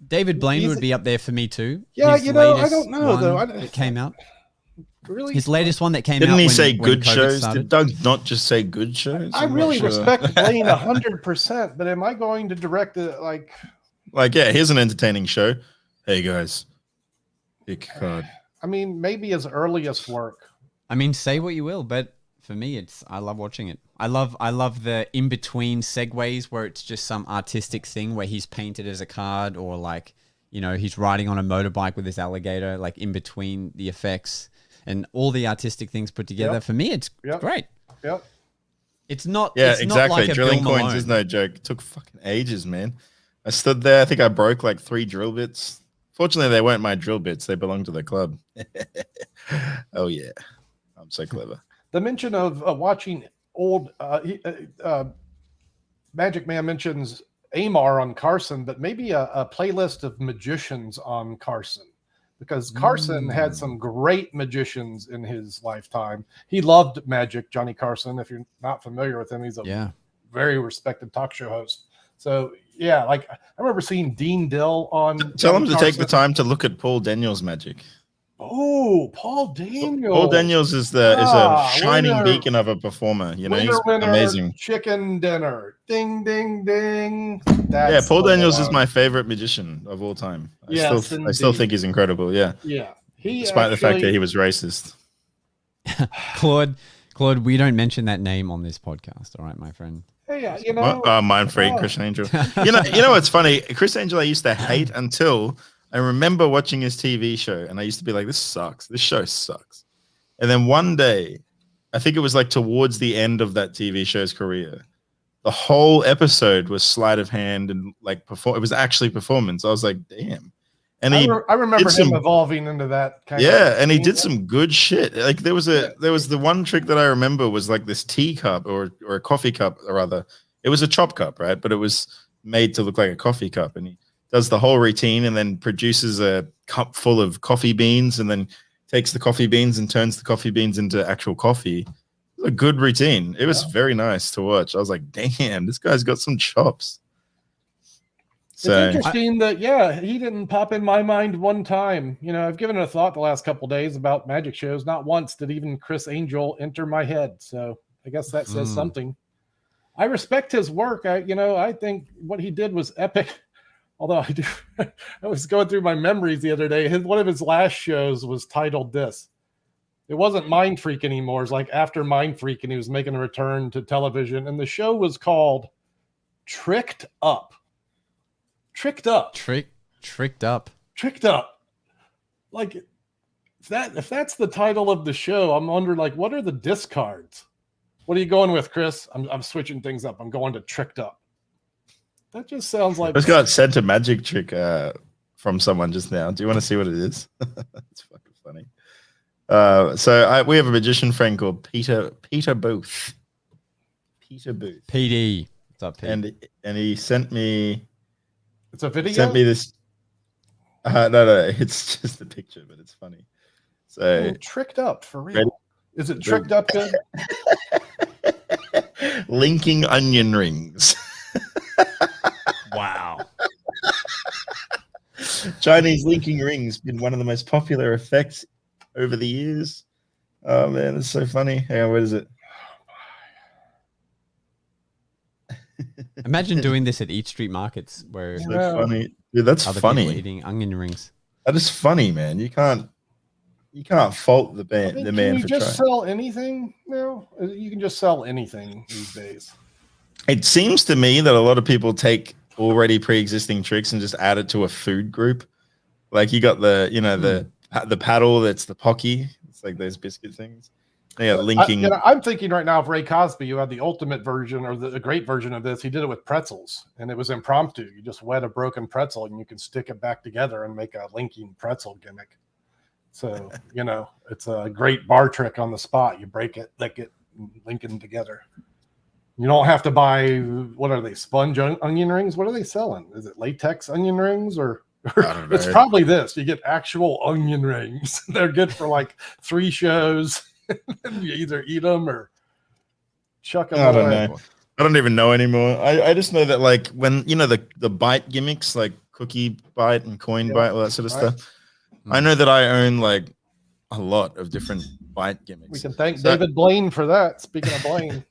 David Blaine would be up there for me too. Yeah, I don't know though. It came out. Really? His latest one that came out. Didn't he say good shows? Did Doug not just say good shows? I really respect Blaine 100%, but am I going to direct it like? Yeah, here's an entertaining show. Hey guys, pick a card. I mean, maybe his earliest work. I mean, say what you will, but for me, I love watching it. I love the in between segues where it's just some artistic thing where he's painted as a card or he's riding on a motorbike with his alligator, like in between the effects. And all the artistic things put together. For me, it's great. Yep. It's not. Yeah, it's exactly. Not like drilling coins is no joke. It took fucking ages, man. I stood there. I think I broke like 3 drill bits. Fortunately, they weren't my drill bits. They belonged to the club. Oh yeah, I'm so clever. The mention of watching old Magic Man mentions Amar on Carson, but maybe a playlist of magicians on Carson. Because Carson had some great magicians in his lifetime. He loved magic, Johnny Carson. If you're not familiar with him, he's a very respected talk show host. So, I remember seeing Dean Dill on. Tell him to take the time to look at Paul Daniels' magic. Oh, Paul Daniels. Paul Daniels is a shining beacon of a performer. He's amazing. Chicken dinner. Ding, ding, ding. Paul Daniels is my favorite magician of all time. I still think he's incredible. Yeah. Yeah. Despite the fact that he was racist. Claude, we don't mention that name on this podcast. All right, my friend. Hey, Mind Freak, Chris Angel. You know what's funny? Chris Angel I used to hate until I remember watching his TV show, and I used to be like, this sucks. This show sucks. And then one day, I think it was like towards the end of that TV show's career, the whole episode was sleight of hand and it was actually performance. I was like, damn. And I remember him evolving into that kind of yeah, and he did some good shit. Like there was the one trick that I remember was like this tea cup or a coffee cup, or rather, it was a chop cup, right? But it was made to look like a coffee cup, and he does the whole routine and then produces a cup full of coffee beans and then takes the coffee beans and turns the coffee beans into actual coffee. It was a good routine. It was very nice to watch. I was like, damn, this guy's got some chops. It's interesting that, he didn't pop in my mind one time. You know, I've given it a thought the last couple of days about magic shows. Not once did even Chris Angel enter my head. So I guess that says something. I respect his work. I think what he did was epic. Although I was going through my memories the other day. One of his last shows was titled this. It wasn't Mind Freak anymore. It's like after Mind Freak, and he was making a return to television. And the show was called Tricked Up. Tricked Up. Tricked Up. Tricked Up. Like if that's the title of the show, I'm wondering, like, what are the discards? What are you going with, Chris? I'm switching things up. I'm going to Tricked Up. That just sounds like. I just got sent a magic trick from someone just now. Do you want to see what it is? It's fucking funny. We have a magician friend called Peter Booth. Peter Booth. PD. What's up, Pete? And he sent me. It's a video. Sent me this. No, it's just a picture, but it's funny. So Tricked Up for real. Ready? Is it Tricked Up good? Linking onion rings. Wow. Chinese linking rings been one of the most popular effects over the years. Oh man, it's so funny. Hang on, what is it? Imagine doing this at Eat Street Markets, where so funny, dude. That's funny. Eating onion rings. That is funny, man. You can't fault the man. Can you just sell anything now? You can just sell anything these days. It seems to me that a lot of people take already pre-existing tricks and just add it to a food group. Like you got the paddle that's the Pocky. It's like those biscuit things. Yeah, linking. I'm thinking right now of Ray Cosby. You had the ultimate version or the great version of this. He did it with pretzels, and it was impromptu. You just wet a broken pretzel, and you can stick it back together and make a linking pretzel gimmick. So, it's a great bar trick on the spot. You break it, lick it, link them together. You don't have to buy, what are they, sponge onion rings? What are they selling? Is it latex onion rings or it's probably this. You get actual onion rings. They're good for like 3 shows. You either eat them or chuck them away. I don't know. I don't even know anymore. I just know that like when, the bite gimmicks, like cookie bite and coin bite, all that sort of stuff. I know that I own like a lot of different bite gimmicks. We can thank David Blaine for that. Speaking of Blaine.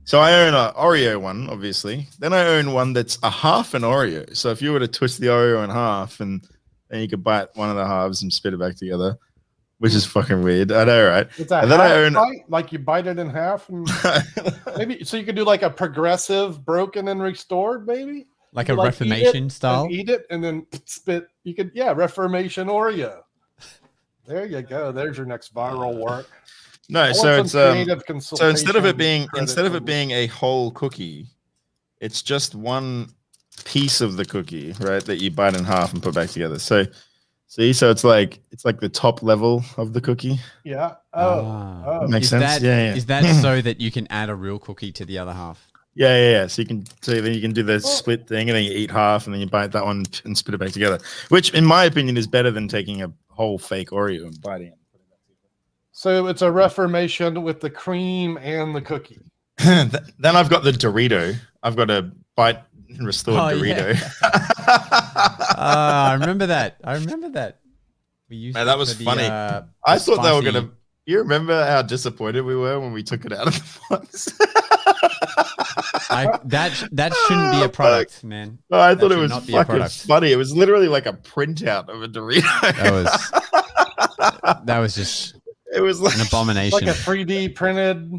So I own an Oreo one, obviously. Then I own one that's a half an Oreo. So if you were to twist the Oreo in half, and then you could bite one of the halves and spit it back together, which is fucking weird. I know, right? It's a bite, like you bite it in half, and maybe so you could do like a progressive broken and restored, maybe like a Reformation style. Eat it and then spit. You could, Reformation Oreo. There you go. There's your next viral work. No, so it's so instead of it being a whole cookie, it's just one piece of the cookie, right? That you bite in half and put back together. So it's like the top level of the cookie. Yeah. That makes sense. Is that so that you can add a real cookie to the other half? Yeah. So then you can do the split thing, and then you eat half, and then you bite that one and spit it back together. Which, in my opinion, is better than taking a whole fake Oreo and biting it. So it's a Reformation with the cream and the cookie. Then I've got the Dorito. I've got a bite and restored Dorito. Yeah. I remember that. We used that was funny. I thought they were gonna. You remember how disappointed we were when we took it out of the box? That shouldn't be a product, man. No, I thought it was fucking funny. It was literally like a printout of a Dorito. That was just. It was like an abomination. Like a 3D printed.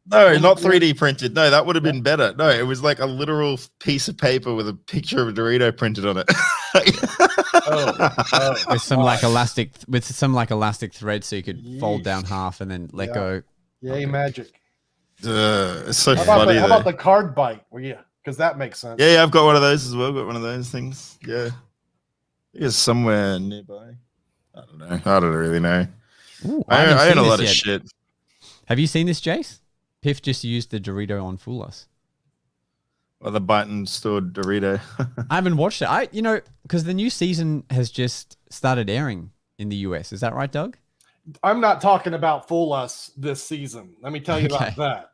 No, not 3D printed. No, that would have been better. No, it was like a literal piece of paper with a picture of a Dorito printed on it. With some elastic thread, so you could fold down half and then let go. Yay, magic! It's so funny. How about the card bite? Well, because that makes sense. Yeah, I've got one of those as well. Got one of those things. Yeah. It's somewhere nearby. I don't know. I don't really know. Ooh, I own a lot of shit. Have you seen this, Jace? Piff just used the Dorito on Fool Us. Well, the button stored Dorito. I haven't watched it. Because the new season has just started airing in the US. Is that right, Doug? I'm not talking about Fool Us this season. Let me tell you about that.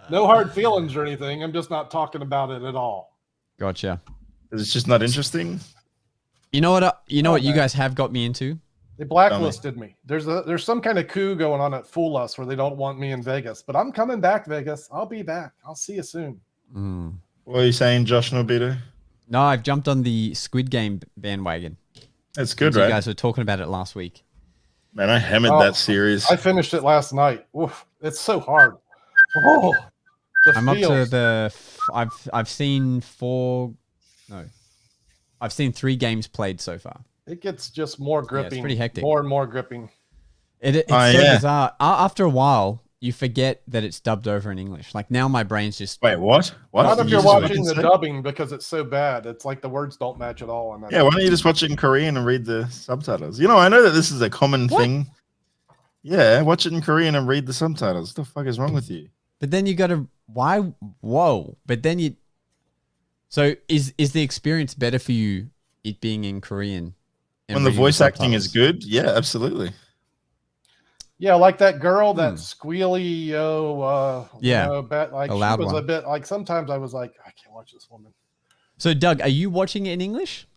No hard feelings or anything. I'm just not talking about it at all. Gotcha. It's just not interesting. You know what? What you guys have got me into? They blacklisted me. There's some kind of coup going on at Fool Us where they don't want me in Vegas, but I'm coming back, Vegas. I'll be back. I'll see you soon. What are you saying, Josh Norbito? No, I've jumped on the Squid Game bandwagon. That's good, right? You guys were talking about it last week. Man, I hammered that series. I finished it last night. Oof, it's so hard. Oh, I'm up to the. I've seen 3 games played so far. It gets just more gripping. Yeah, it's pretty hectic. More and more gripping. It's so bizarre. After a while, you forget that it's dubbed over in English. Like now, my brain's just. Wait, what? Not if you're watching the dubbing because it's so bad. It's like the words don't match at all. Yeah, why don't you just watch it in Korean and read the subtitles? I know that this is a common thing. Yeah, watch it in Korean and read the subtitles. What the fuck is wrong with you? But then you got to why? Whoa! But then you. So is the experience better for you? It being in Korean. When the voice acting is good, yeah, absolutely. Yeah, like that girl, that squealy, a loud one. A bit like sometimes I was like, I can't watch this woman. So, Doug, are you watching it in English?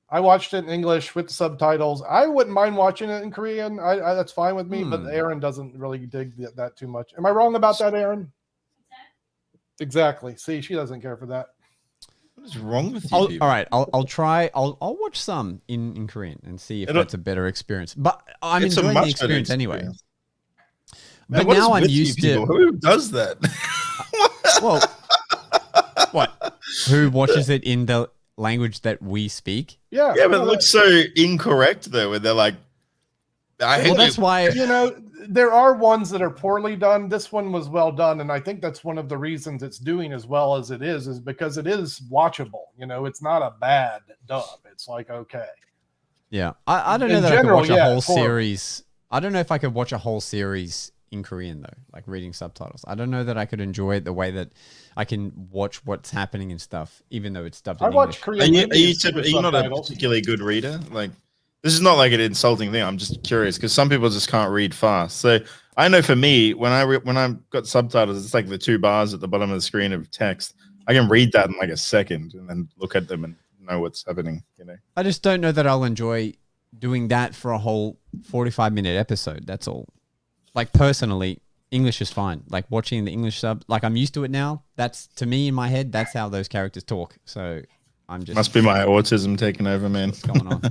I watched it in English with the subtitles. I wouldn't mind watching it in Korean. That's fine with me, but Aaron doesn't really dig that too much. Am I wrong about that, Aaron? Exactly. See, she doesn't care for that. What is wrong with you? All right, I'll try. I'll watch some in Korean and see if that's a better experience. But I'm enjoying the experience anyway. Man, but now I'm used to. Who does that? Well, what? Who watches it in the language that we speak? Yeah, but it looks so incorrect though. Where they're like, that's why there are ones that are poorly done. This one was well done, and I think that's one of the reasons it's doing as well as it is because it is watchable. It's not a bad dub. It's like okay. Yeah, I don't know that I could watch a whole series. I don't know if I could watch a whole series in Korean though, like reading subtitles. I don't know that I could enjoy it the way that I can watch what's happening and stuff, even though it's dubbed in English. Are you not a particularly good reader? Like, this is not like an insulting thing. I'm just curious because some people just can't read fast. So I know for me, when I got subtitles, it's like the 2 bars at the bottom of the screen of text. I can read that in like a second and then look at them and know what's happening. I just don't know that I'll enjoy doing that for a whole 45-minute episode. That's all. Like personally, English is fine. Like watching the English sub, like I'm used to it now. That's to me in my head. That's how those characters talk. So I'm just must be my autism taking over, man. What's going on?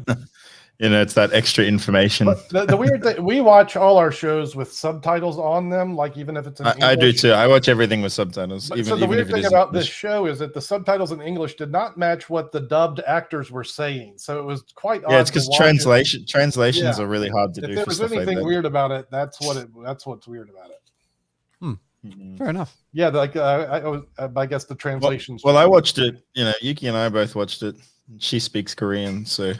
It's that extra information. But the weird thing, we watch all our shows with subtitles on them. Like even if it's in English. I do too. I watch everything with subtitles. So the weird thing about this show is that the subtitles in English did not match what the dubbed actors were saying. So it was quite odd. Yeah, it's because translations are really hard to do. If there was anything weird about it, that's what's weird about it. Fair enough. Yeah, like I guess the translations. Well, I watched it. Yuki and I both watched it. She speaks Korean, so.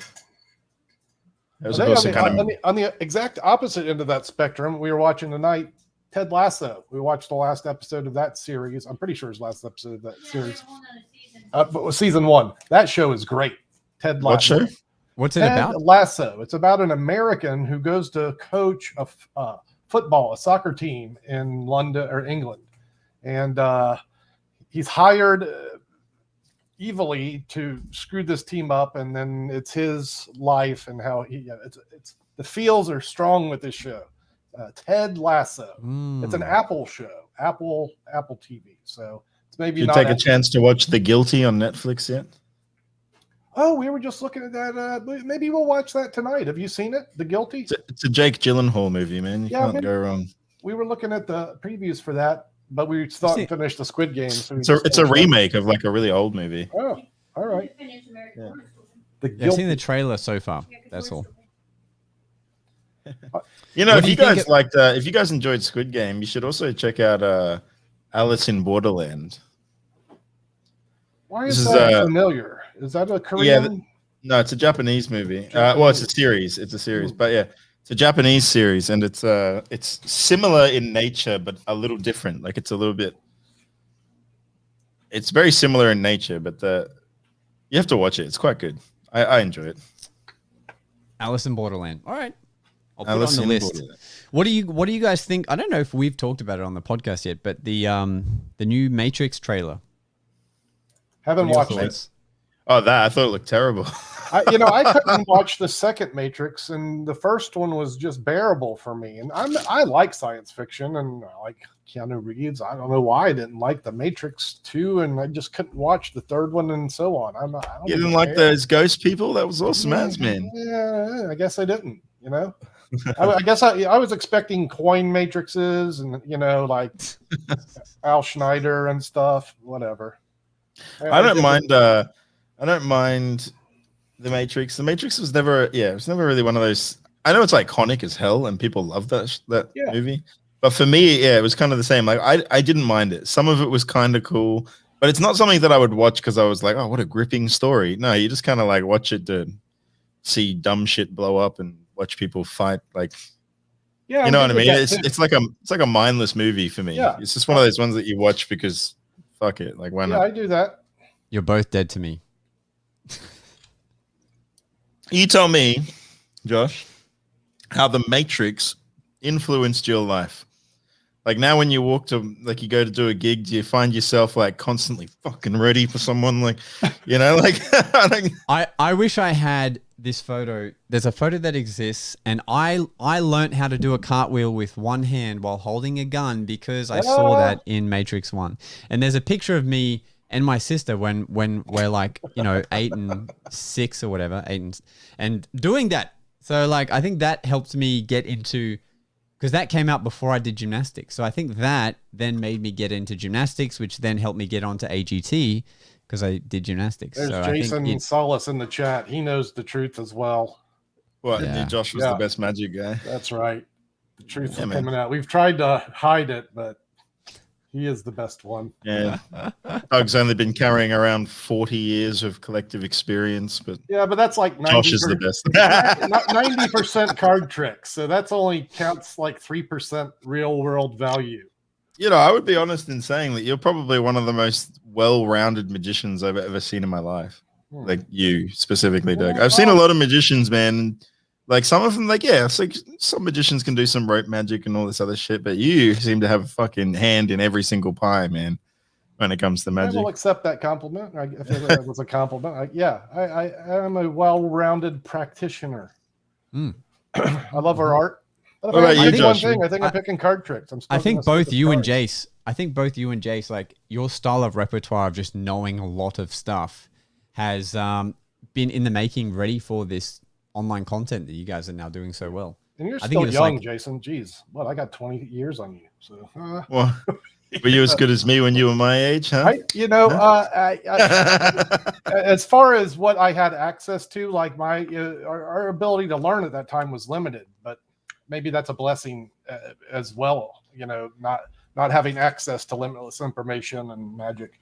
On the exact opposite end of that spectrum, we were watching tonight Ted Lasso. We watched the last episode of that series. I'm pretty sure it's the last episode of that series. But season 1. That show is great. Ted Lasso. What show? What's it about? Ted Lasso. It's about an American who goes to coach a soccer team in London or England. And he's hired evilly to screw this team up, and then it's his life and how it's the feels are strong with this show. Ted Lasso. It's an Apple show, Apple TV. So it's maybe you take a chance to watch The Guilty on Netflix yet? Oh, we were just looking at that. Maybe we'll watch that tonight. Have you seen it? The Guilty? It's a Jake Gyllenhaal movie, man. You can't go wrong. We were looking at the previews for that. But we still haven't finished the Squid Game. So it's a remake of like a really old movie. Oh, all right. Yeah. I've seen the trailer so far. That's all. If you guys enjoyed Squid Game, you should also check out Alice in Borderland. Why is that familiar? Is that a Korean? No, it's a Japanese movie. Well, it's a series. It's a series, but yeah, it's a Japanese series, and it's similar in nature, but a little different. Like it's a little bit. It's very similar in nature, but you have to watch it. It's quite good. I enjoy it. Alice in Borderland. All right. I'll put it on the list. What do you guys think? I don't know if we've talked about it on the podcast yet, but the new Matrix trailer. Haven't watched it. Oh, I thought it looked terrible. I couldn't watch the second Matrix, and the first one was just bearable for me. And I like science fiction, and I like Keanu Reeves. I don't know why I didn't like the Matrix 2, and I just couldn't watch the third one, and so on. You didn't like those ghost people? That was awesome, man. Yeah, I guess I didn't. I guess I was expecting coin matrices, and like Al Schneider and stuff. Whatever. I don't mind. I don't mind the Matrix. The Matrix was never, it was never really one of those. I know it's iconic as hell, and people love that movie. But for me, it was kind of the same. Like I didn't mind it. Some of it was kind of cool, but it's not something that I would watch because I was like, oh, what a gripping story. No, you just kind of like watch it to see dumb shit blow up and watch people fight. Like, you know what I mean? It's like a mindless movie for me. Yeah. It's just one of those ones that you watch because fuck it. Like, why not? Yeah, I do that. You're both dead to me. You tell me, Josh, how the Matrix influenced your life. Like now when you walk to, like you go to do a gig, do you find yourself like constantly fucking ready for someone? Like, like. I wish I had this photo. There's a photo that exists, and I learn't how to do a cartwheel with one hand while holding a gun because I saw that in Matrix 1. And there's a picture of me and my sister when we're like, 8 and 6 or whatever, and doing that. So like, I think that helped me get into, because that came out before I did gymnastics. So I think that then made me get into gymnastics, which then helped me get onto AGT because I did gymnastics. There's Jason Solis in the chat. He knows the truth as well. What? Yeah. Josh was the best magic guy. That's right. The truth is coming out. We've tried to hide it, but he is the best one. Yeah. Doug's only been carrying around 40 years of collective experience, but but that's like 90%, Josh is the best. 90% card tricks. So that's only counts like 3% real world value. I would be honest in saying that you're probably one of the most well-rounded magicians I've ever seen in my life. Like you specifically, Doug. I've seen a lot of magicians, man. Like some of them, it's like some magicians can do some rope magic and all this other shit, but you seem to have a fucking hand in every single pie, man, when it comes to magic. I will accept that compliment. If it was a compliment, I am a well-rounded practitioner. I love our art. But what about you, Josh? I think I'm picking card tricks. I think both you and Jace, like your style of repertoire of just knowing a lot of stuff has been in the making, ready for this online content that you guys are now doing so well. And you're still young, Jason. Jeez, I got 20 years on you. So, well, were you as good as me when you were my age, huh? As far as what I had access to, like our ability to learn at that time was limited, but maybe that's a blessing as well. Not having access to limitless information and magic.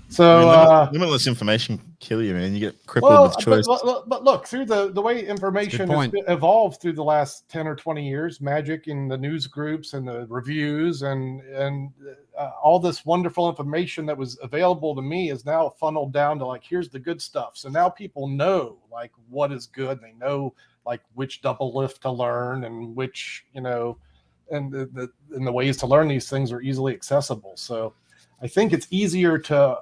So limitless information can kill you, man. You get crippled with choice. But look, through the way information has evolved through the last 10 or 20 years, magic in the news groups and the reviews and all this wonderful information that was available to me is now funneled down to like, here's the good stuff. So now people know like what is good. They know like which double lift to learn and which, and the ways to learn these things are easily accessible. So I think it's easier to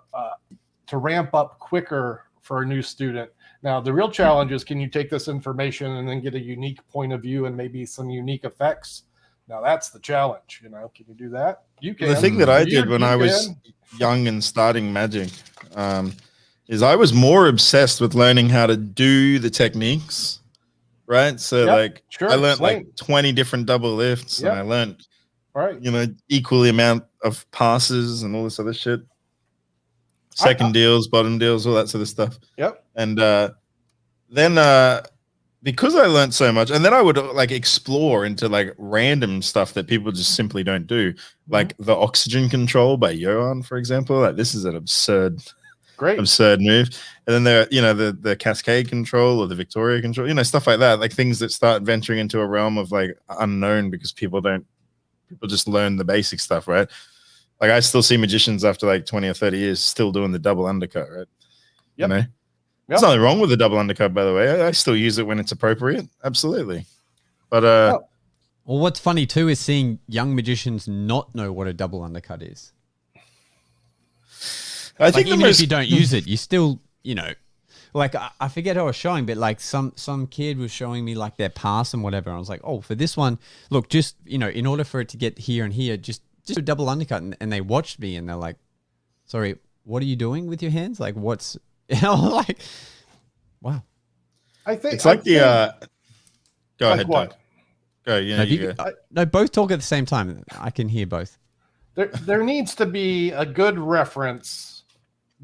ramp up quicker for a new student. Now, the real challenge is, can you take this information and then get a unique point of view and maybe some unique effects? Now, that's the challenge. Can you do that? You can. The thing that I did when I was young and starting magic is I was more obsessed with learning how to do the techniques, right? So, I learned like 20 different double lifts, and I learned equally amount of passes and all this other shit. Second deals, bottom deals, all that sort of stuff. Yep. And then because I learned so much, and then I would like explore into like random stuff that people just simply don't do, like the oxygen control by Johan, for example. Like this is an absurd great. Absurd move. And then there, the Cascade control or the Victoria control, stuff like that, like things that start venturing into a realm of like unknown because people just learn the basic stuff, right? Like I still see magicians after like 20 or 30 years still doing the double undercut, right? Yep. There's nothing wrong with the double undercut, by the way. I still use it when it's appropriate. Absolutely. But well, what's funny too is seeing young magicians not know what a double undercut is. I think even if you don't use it, you still, like I forget who I was showing, but like some kid was showing me like their pass and whatever. And I was like, oh, for this one, look, just, in order for it to get here and here, just do a double undercut. And they watched me and they're like, sorry, what are you doing with your hands? Like what's, like, wow. I think it's like go ahead, what? Doug. Go, you go. No, both talk at the same time. I can hear both. There needs to be a good reference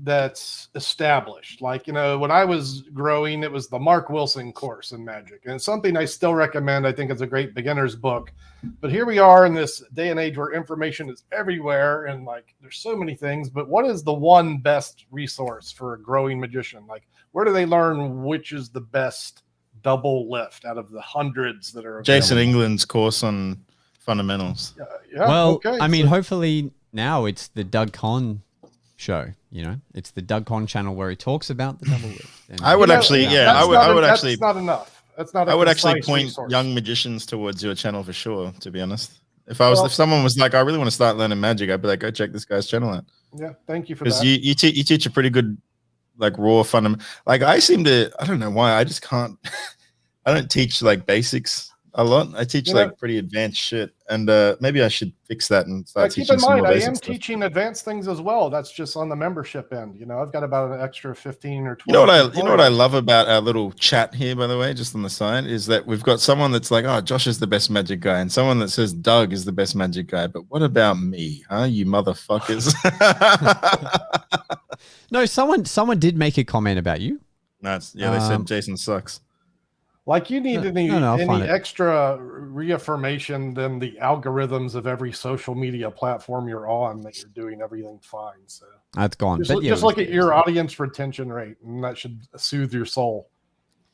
that's established. Like, when I was growing, it was the Mark Wilson course in magic. And it's something I still recommend. I think it's a great beginner's book. But here we are in this day and age where information is everywhere and like there's so many things. But what is the one best resource for a growing magician? Like, where do they learn which is the best double lift out of the hundreds that are available? Jason England's course on fundamentals. Okay. I mean, hopefully now it's the Doug Conn show. It's the Doug Conn channel where he talks about the double lift. I would actually, That's not enough. That's not. I would actually point resource. Young magicians towards your channel for sure. To be honest, if someone was like, I really want to start learning magic, I'd be like, go check this guy's channel out. Yeah, thank you for that. Because you teach a pretty good, like raw fundamental. Like I don't know why I just can't. I don't teach like basics a lot. I teach like pretty advanced shit, and maybe I should fix that and start teaching. Keep in mind, I am stuff. teaching advanced things as well. That's just on the membership end. I've got about an extra 15 or 12. You know what I love about our little chat here, by the way, just on the side, is that we've got someone that's like, oh, Josh is the best magic guy, and someone that says Doug is the best magic guy. But what about me, huh? You motherfuckers. No, someone did make a comment about you. No, they said Jason sucks. Like you need any extra reaffirmation than the algorithms of every social media platform you're on that you're doing everything fine. So that's gone. Just look at your audience retention rate, and that should soothe your soul.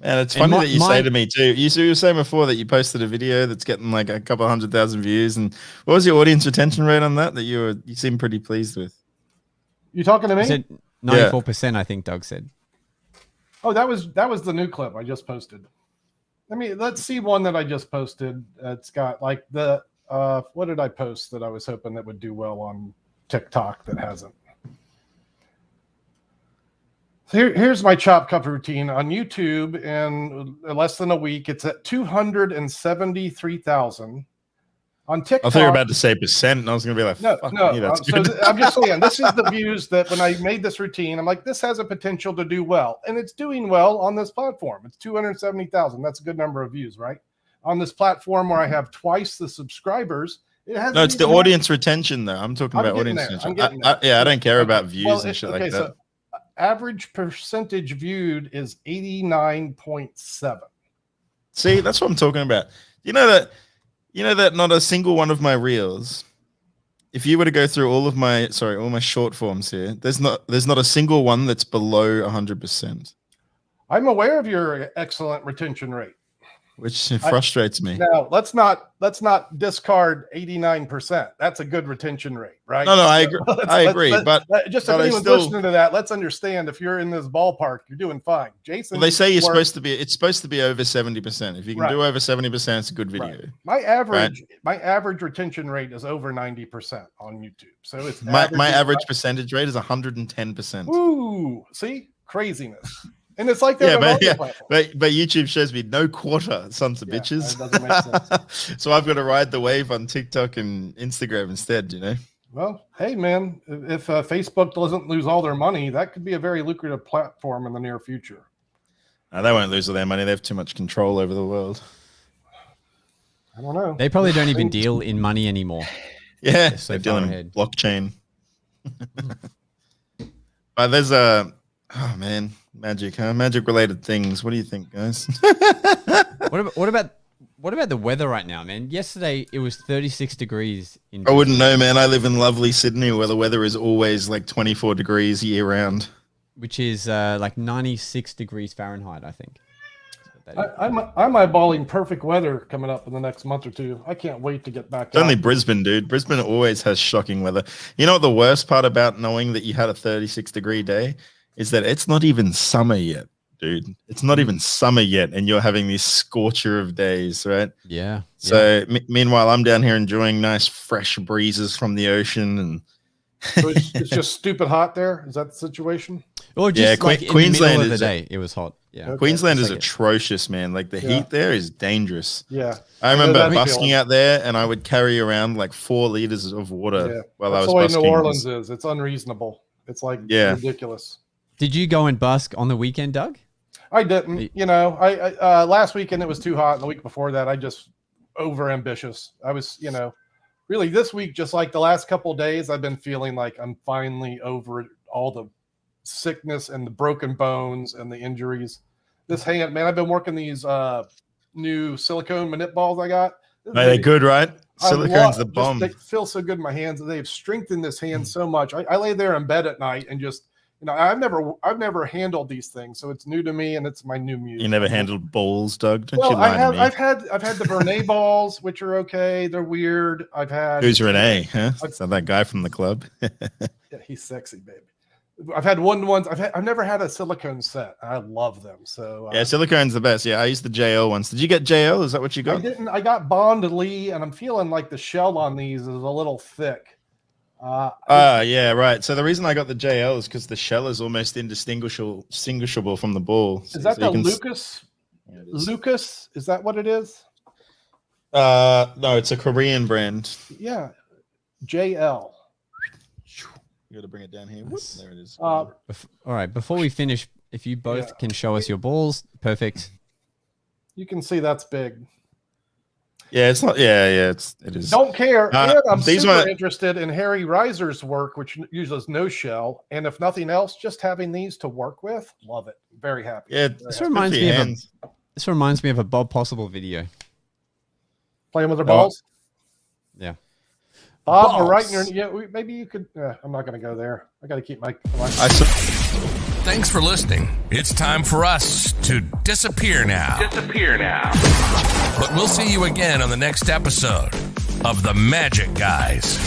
And it's funny that you say to me too. You were saying before that you posted a video that's getting like a couple 100,000 views, and what was your audience retention rate on that? That you seem pretty pleased with. You talking to me? 94%, I think Doug said. Oh, that was the new clip I just posted. Let's see one that I just posted. It's got like what did I post that I was hoping that would do well on TikTok that hasn't? So here's my chop cup routine on YouTube in less than a week. It's at 273,000. On TikTok, I thought you were about to say percent, and I was going to be like, no. That's good. So I'm just saying, this is the views that when I made this routine, I'm like, this has a potential to do well, and it's doing well on this platform. It's 270,000. That's a good number of views, right? On this platform where I have twice the subscribers, it has. No, it's the audience retention, though. I'm talking about audience retention. I don't care about views and shit like that. So average percentage viewed is 89.7. See, that's what I'm talking about. You know that not a single one of my reels, if you were to go through all my short forms here, there's not a single one that's below 100%. I'm aware of your excellent retention rate, which frustrates me. Now, let's not discard 89%. That's a good retention rate, right? No, I agree. But if anyone's listening to that, let's understand if you're in this ballpark, you're doing fine. Jason, they say it's supposed to be over 70%. If you can do over 70%, it's a good video. Right. My average retention rate is over 90% on YouTube. So it's my average percentage rate is 110%. Ooh, see? Craziness. And it's like that. But YouTube shows me no quarter, sons of bitches. That doesn't make sense. So I've got to ride the wave on TikTok and Instagram instead, Well, hey man, if Facebook doesn't lose all their money, that could be a very lucrative platform in the near future. No, they won't lose all their money. They have too much control over the world. I don't know. They probably don't even deal in money anymore. Yeah, they deal in blockchain. But there's oh man, magic, huh? Magic related things. What do you think, guys? What about the weather right now, man? Yesterday it was 36 degrees in I wouldn't know, man. I live in lovely Sydney where the weather is always like 24 degrees year round. which is like 96 degrees Fahrenheit, I think. I'm eyeballing perfect weather coming up in the next month or two. I can't wait to get back. It's only Brisbane, dude. Brisbane always has shocking weather. You know what the worst part about knowing that you had a 36-degree day is that it's not even summer yet, dude. It's not even summer yet, and you're having this scorcher of days, right? Yeah. So meanwhile, I'm down here enjoying nice fresh breezes from the ocean, and so it's just stupid hot there. Is that the situation? Or just like Queensland in the middle of the day, it was hot. Yeah, okay. Queensland is atrocious, man. Like the heat there is dangerous. Yeah, I remember busking out there, and I would carry around like 4 liters of water while I was busking. That's the way New Orleans is. It's unreasonable. It's like ridiculous. Did you go and busk on the weekend, Doug? I didn't. You know, I last weekend it was too hot, and the week before that I just over ambitious. I was, you know, really this week, just like the last couple of days, I've been feeling like I'm finally over all the sickness and the broken bones and the injuries. This hand, man, I've been working these new silicone minute balls I got. Are they good, right? Silicone's the bomb. They feel so good in my hands, and they've strengthened this hand so much. I lay there in bed at night and just, you know, I've never handled these things, so it's new to me, and it's my new music. You never handled balls, Doug? Don't you lie to me? I've had the Vernet balls, which are okay. They're weird. I've had. Who's Renee? Huh? Is that guy from the club? Yeah, he's sexy, baby. I've had ones. I've never had a silicone set. I love them. So yeah, silicone's the best. Yeah, I used the JL ones. Did you get JL? Is that what you got? I didn't. I got Bond Lee, and I'm feeling like the shell on these is a little thick. Yeah, right. So the reason I got the JL is because the shell is almost indistinguishable from the ball. Is that the Lucas? Yeah, Lucas? Is that what it is? No, it's a Korean brand. Yeah, JL. You got to bring it down here. There it is. All right. Before we finish, if you both can show us your balls, perfect. You can see that's big. Yeah, it's not. Yeah, it is. Don't care. And I'm super interested in Harry Reiser's work, which uses no shell. And if nothing else, just having these to work with, love it. Very happy. Yeah, this reminds me of a Bob Possible video. Playing with their balls. Yeah. Bob, we're right in your. Maybe you could. I'm not going to go there. I got to keep my. Thanks for listening. It's time for us to disappear now. But we'll see you again on the next episode of The Magic Guys.